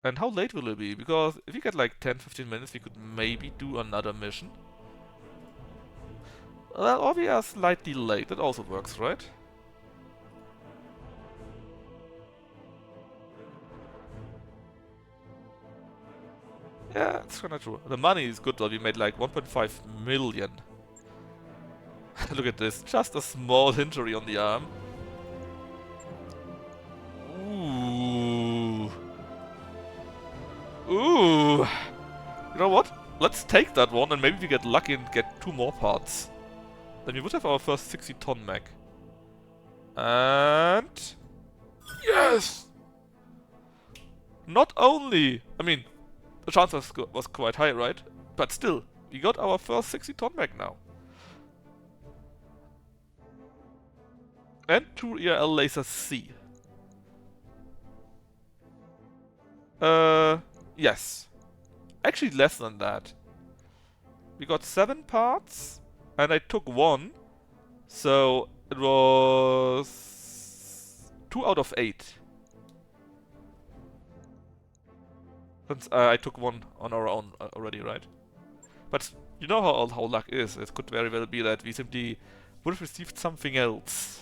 And how late will it be? Because if we get like 10-15 minutes, we could maybe do another mission. Well, or we are slightly late. That also works, right? Yeah, it's kinda true. The money is good though. We made like 1.5 million. Look at this. Just a small injury on the arm. Ooh. Ooh. You know what? Let's take that one and maybe we get lucky and get 2 more parts. Then we would have our first 60-ton mech. And... yes! Not only... I mean, the chance was quite high, right? But still, we got our first 60-ton mech now. And 2 ERL laser C. Yes. Actually less than that. We got 7 parts, and I took 1. So it was 2 out of 8. Since I took 1 on our own already, right? But you know how luck is. It could very well be that we simply would have received something else.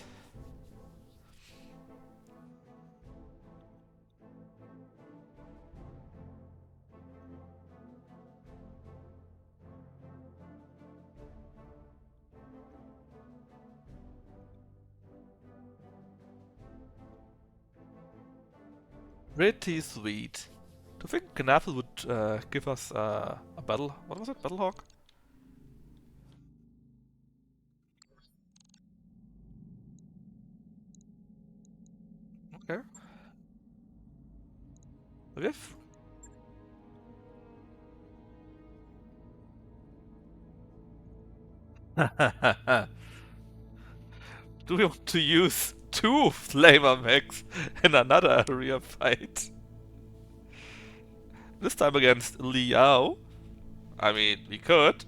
Pretty sweet. Do you think Knaffle would give us a battle? What was it? Battlehawk? Okay. We have. Do we want to use 2 flamer mechs in another area fight? This time against Liao. I mean, we could.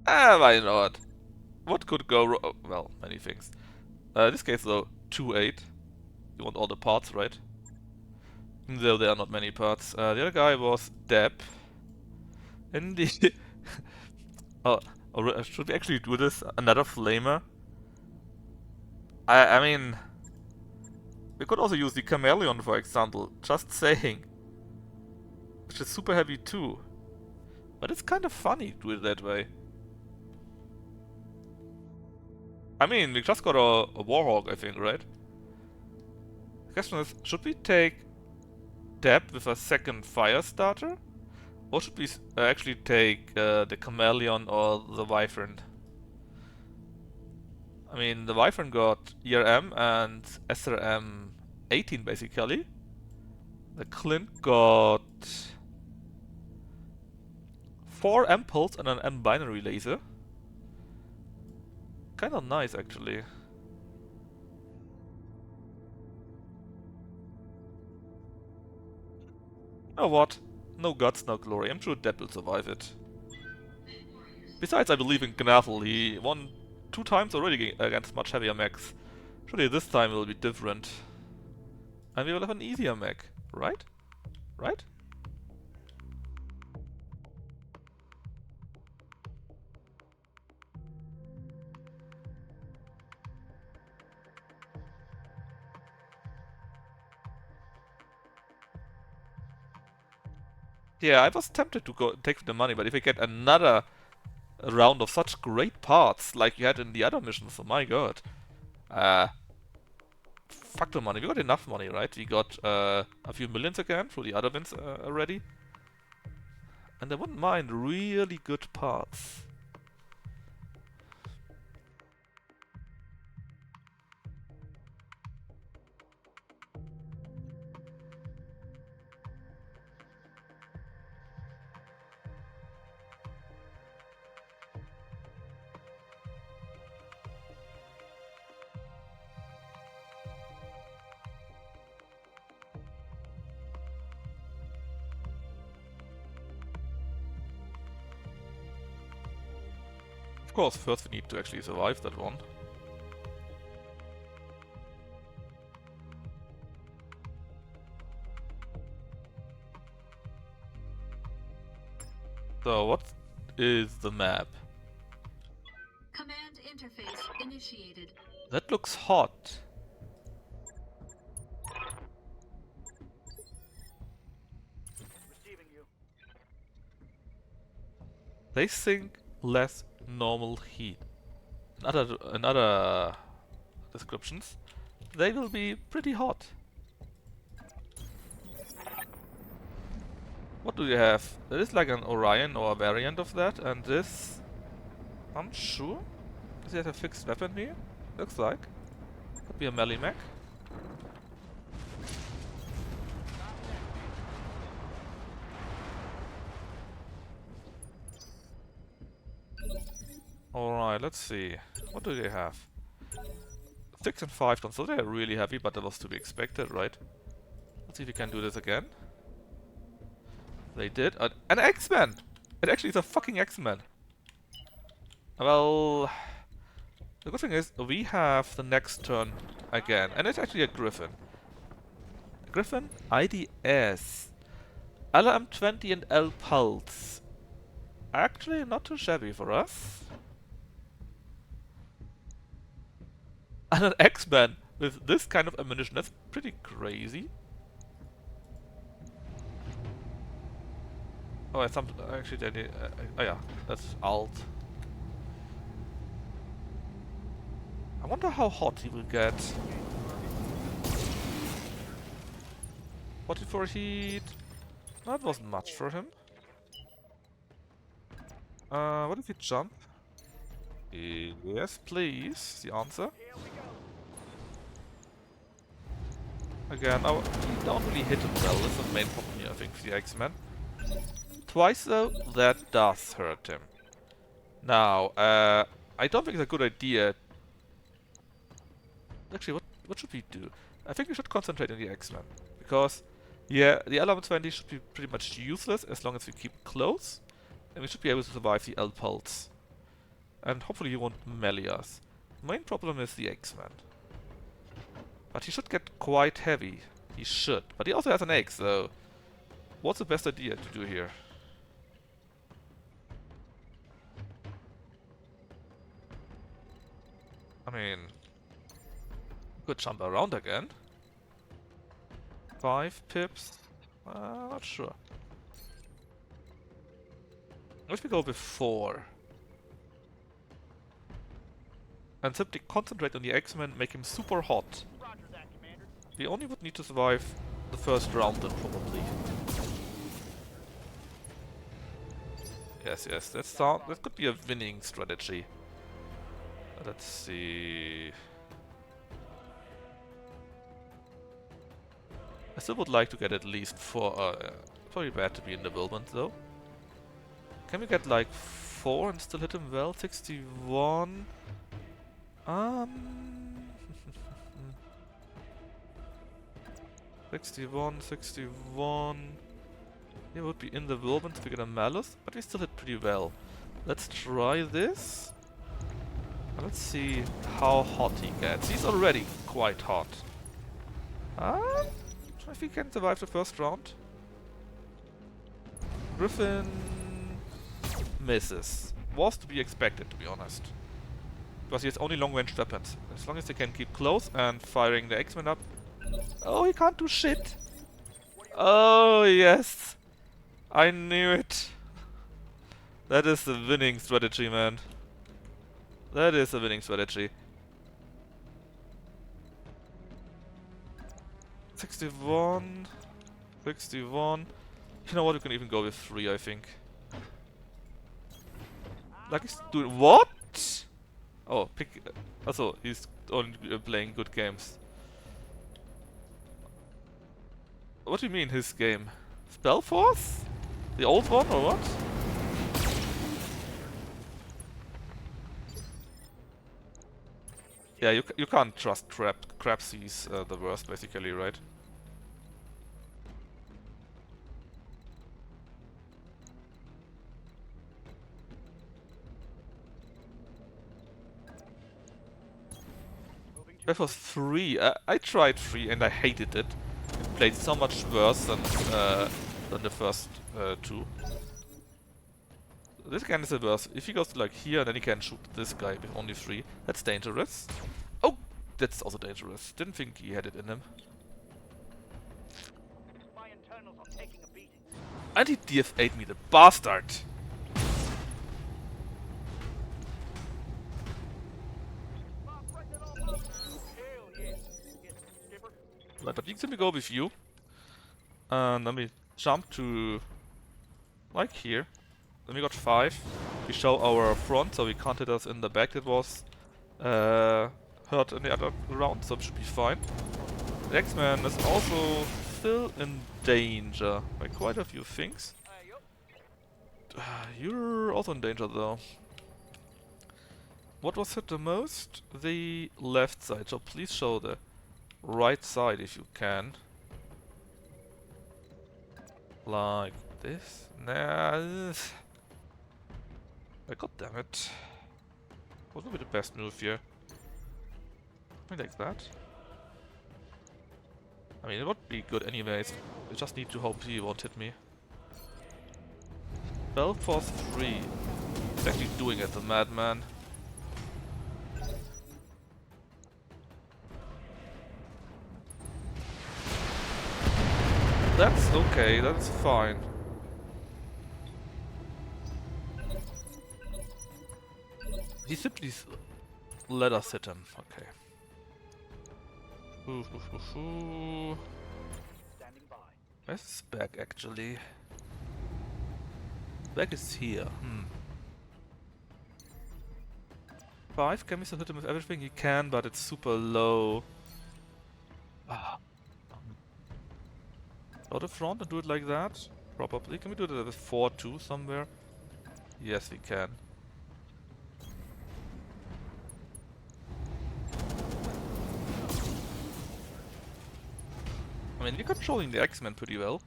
Why not? What could go wrong? Well, many things. In this case, though, 2-8. You want all the parts, right? Even though there are not many parts. The other guy was Deb. In the... oh, should we actually do this? Another flamer? I mean... We could also use the Chameleon, for example. Just saying. Which is super heavy too. But it's kind of funny to do it that way. I mean, we just got a Warhawk, I think, right? The question is, should we take Deb with a second fire starter? Or should we actually take the Chameleon or the Wyvern? I mean, the Wyvern got ERM and SRM 18 basically. The Clint got 4 M-Pulse and an M-Binary laser. Kinda nice, actually. You know what? No guts, no glory. I'm sure Deb will survive it. Besides, I believe in Knaffle. He won 2 times already against much heavier mechs. Surely this time will be different. And we will have an easier mech, right? Right? Yeah, I was tempted to go take the money, but if we get another round of such great parts like you had in the other missions, oh my god. Fuck the money. We got enough money, right? We got a few millions again through the other wins already. And I wouldn't mind really good parts. Of course, first we need to actually survive that one. So, what is the map? Command interface initiated. That looks hot. Receiving you. They think less normal heat. In other descriptions, they will be pretty hot. What do you have? There is like an Orion or a variant of that, and this... I'm sure? Does he have a fixed weapon here? Looks like. Could be a melee mech. Alright, let's see. What do they have? 6 and 5 tons, so they're really heavy, but that was to be expected, right? Let's see if we can do this again. They did. An X-Men! It actually is a fucking X-Men. Well, the good thing is we have the next turn again, and it's actually a Griffin. Griffin, IDS, LM20 and L Pulse. Actually, not too shabby for us. And an X-Men with this kind of ammunition, that's pretty crazy. Oh, actually, oh yeah, that's alt. I wonder how hot he will get. 44 heat. That wasn't much for him. What if he jump? Yes, please. The answer. Again, we don't really hit him well. That's the main problem here, I think, for the X-Men. Twice though, that does hurt him. Now, I don't think it's a good idea. Actually, what should we do? I think we should concentrate on the X-Men. Because, yeah, the LM20 should be pretty much useless as long as we keep close. And we should be able to survive the L-Pulse. And hopefully he won't melee us. The main problem is the X-Men. But he should get quite heavy. He should. But he also has an X, so... What's the best idea to do here? I mean... Could jump around again. 5 pips? Not sure. What if we go with 4? And simply concentrate on the X-Men, make him super hot. We only would need to survive the first round then, probably. Yes, that could be a winning strategy. Let's see... I still would like to get at least 4... probably bad to be in the Wildman though. Can we get like 4 and still hit him well? 61... 61... He would be in the Wildman to get a Malus, but we still hit pretty well. Let's try this. Let's see how hot he gets. He's already quite hot. If he can survive the first round. Griffin misses. Was to be expected, to be honest. Because he has only long-range weapons. As long as they can keep close and firing the X-Men up. Oh, he can't do shit. Oh, yes. I knew it. That is the winning strategy, man. That is the winning strategy. 61. 61. You know what? We can even go with 3, I think. Like he's doing what? Oh, pick. Also, he's only playing good games. What do you mean his game? Spellforce? The old one or what? Yeah, you can't trust Crabs. He's the worst, basically, right? That was 3. I tried 3 and I hated it. It played so much worse than the first 2. This again is the worst. If he goes to like here, then he can shoot this guy with only 3. That's dangerous. Oh, that's also dangerous. Didn't think he had it in him. My internals are taking a beating. And he DF8'd me, the bastard! Right, but we can simply go with you. And then we jump to... like here. Then we got 5. We show our front, so he can't hit us in the back. That was hurt in the other round, so it should be fine. The X-Man is also still in danger by quite a few things. You're also in danger though. What was hit the most? The left side. So please show the right side if you can. Like this? Nah. God damn it. What would be the best move here? Something like that. I mean, it would be good anyways. We just need to hope he won't hit me. Spell Force 3. He's actually doing it, the madman. That's okay, that's fine. He simply let us hit him, okay. Standing by. Where's his back actually? Back is here, 5, can we still hit him with everything? He can, but it's super low. Ah. Go to front and do it like that? Probably. Can we do it with 4 too somewhere? Yes, we can. I mean, you're controlling the X-Men pretty well.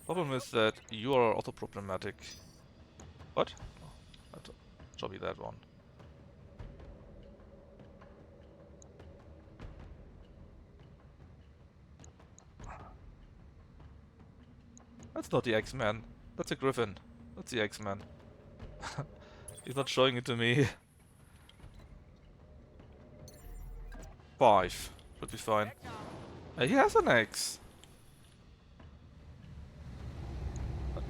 Problem is that you are also problematic. What? Oh, that shall be that one. That's not the X-Man. That's a Griffin. That's the X-Man. He's not showing it to me. 5. Should be fine. He has an X.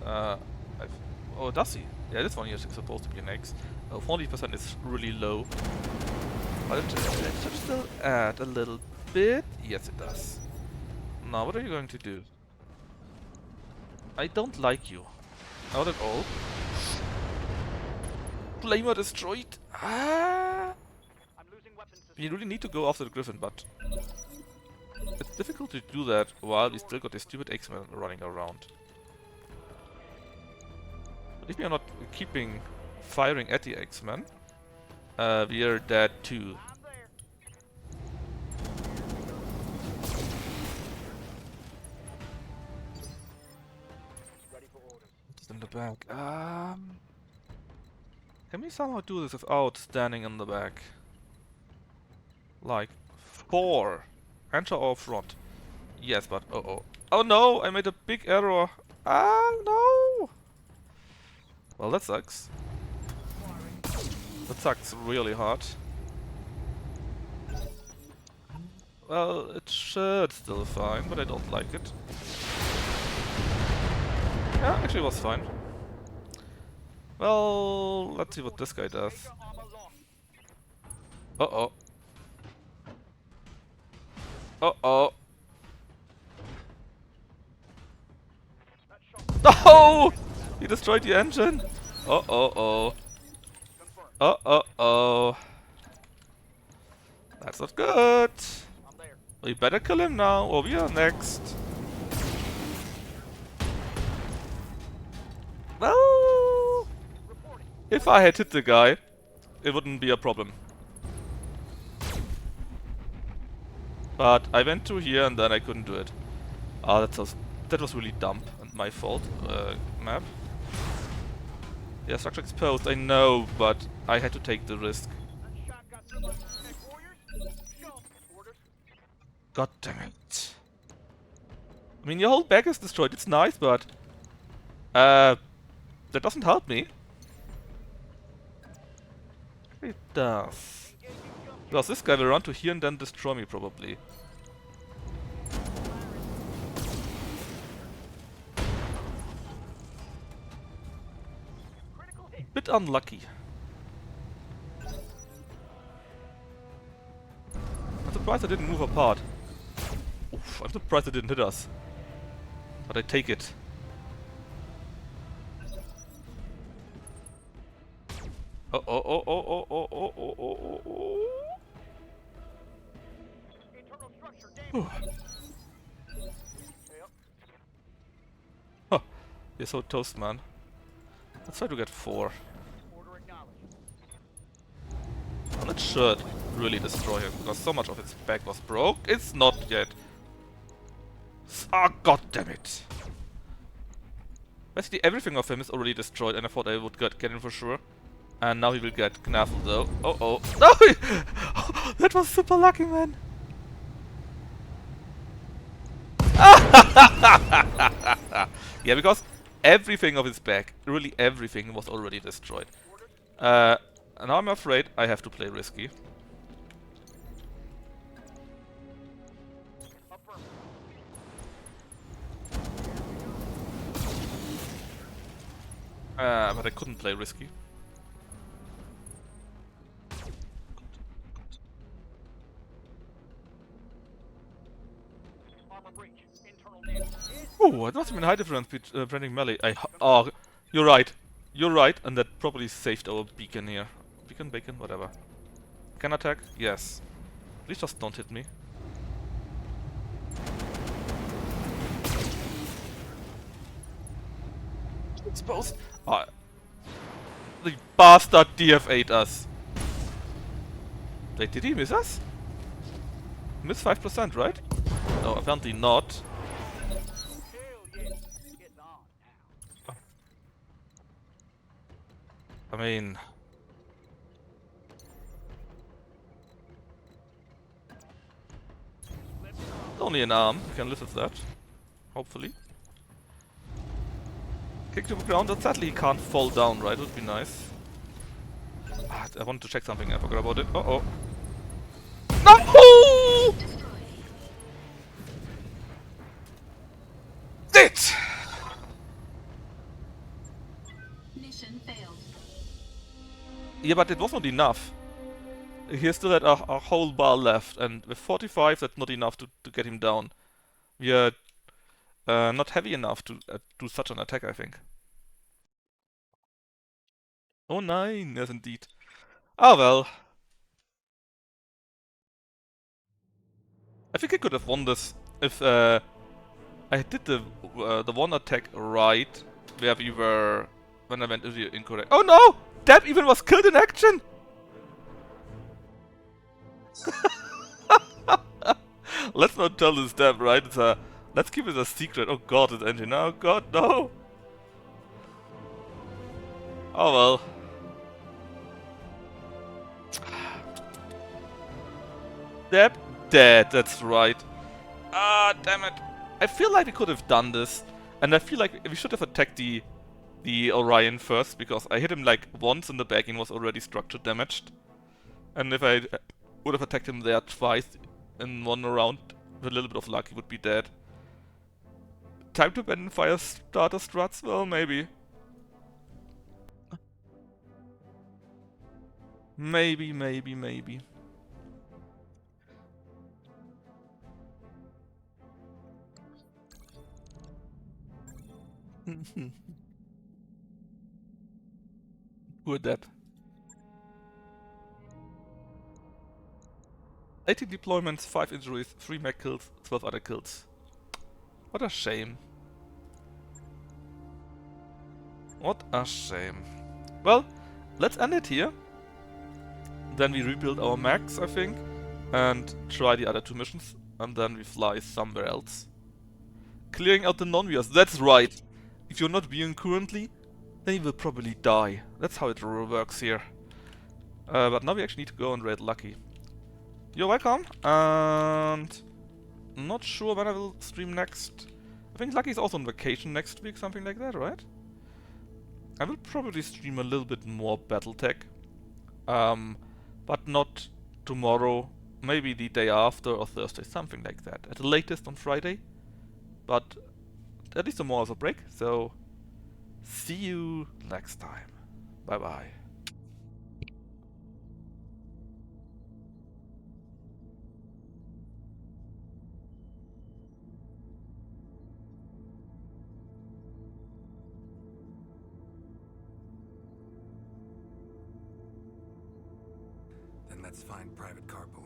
Oh, does he? Yeah, this one here is supposed to be an X. 40% is really low. But it should still add a little bit. Yes, it does. Now, what are you going to do? I don't like you. Not at all. Flamer destroyed. Ah! I'm losing weapons. You really need to go after the Griffin, but it's difficult to do that while we still got this stupid X-Men running around. But if we are not keeping firing at the X-Men, we are dead too. I'm there. Ready for orders. It's in the back. Can we somehow do this without standing in the back? Like 4. Enter our front. Yes, but oh no! I made a big error. Ah no! Well, that sucks. That sucks really hard. Well, it should still fine, but I don't like it. Yeah, actually it was fine. Well, let's see what this guy does. Uh-oh. Uh-oh. No! He destroyed the engine! Uh-oh-oh. Uh-oh-oh. That's not good. I'm there. We better kill him now, or we are next. Well, if I had hit the guy, it wouldn't be a problem. But I went through here and then I couldn't do it. Ah, that was really dumb and my fault. Map. Yeah, structure exposed, I know, but I had to take the risk. Shotgun through my neck warriors. Show. Orders. God damn it. I mean, your whole back is destroyed, it's nice, but that doesn't help me. It does. Because this guy will run to here and then destroy me, probably. Critical hit. Bit unlucky. I'm surprised I didn't move apart. Oof, I'm surprised it didn't hit us. But I take it. Oh. Internal structure damaged. Yep. Huh. You're so toast, man. Let's try to get 4. Order acknowledged. That should really destroy him, because so much of his back was broke. It's not yet. Ah, god damn it. Basically everything of him is already destroyed, and I thought I would get him for sure. And now he will get Knaffle though. Oh oh. No! That was super lucky, man. Yeah, because everything of his back, really everything, was already destroyed. Now I'm afraid I have to play risky. But I couldn't play risky. Armor breach. Internal damage. Oh, it must have been a high difference between branding melee. Oh, you're right. You're right, and that probably saved our beacon here. Beacon, bacon, whatever. Can attack? Yes. Please just don't hit me. Exposed. Ah, the bastard DF8 us. Wait, did he miss us? Miss 5%, right? No, apparently not. Hell yeah. Getting on now. I mean... only an arm, we can live with that. Hopefully. Kick to the ground, and sadly he can't fall down, right? Would be nice. Ah, I wanted to check something, I forgot about it. Uh-oh. No! It! Mission failed. Yeah, but it was not enough. He still had a whole bar left, and with 45 that's not enough to get him down. We are not heavy enough to do such an attack, I think. Oh 9, yes indeed. Ah well. I think I could have won this if I did the one attack right, where we were when I went into the incorrect. Oh no! Deb even was killed in action! Let's not tell this Deb, right? It's a let's keep it a secret. Oh god, this engine. Oh god, no! Oh well. Deb dead, that's right. Ah, damn it. I feel like we could have done this, and I feel like we should have attacked the Orion first, because I hit him like once in the back and was already structure damaged. And if I would have attacked him there twice in one round, with a little bit of luck, he would be dead. Time to abandon fire starter struts? Well, maybe. Maybe. Poor Deb. 18 deployments, 5 injuries, 3 mech kills, 12 other kills. What a shame. What a shame. Well, let's end it here. Then we rebuild our mechs, I think, and try the other 2 missions, and then we fly somewhere else. Clearing out the non-viewers, that's right! If you're not viewing currently, then you will probably die. That's how it works here. But now we actually need to go and raid Lucky. You're welcome, and not sure when I will stream next. I think Lucky is also on vacation next week, something like that, right? I will probably stream a little bit more Battletech, but not tomorrow, maybe the day after or Thursday, something like that. At the latest on Friday, but at least tomorrow is a break, so see you next time. Bye bye. Then let's find Private Carpool.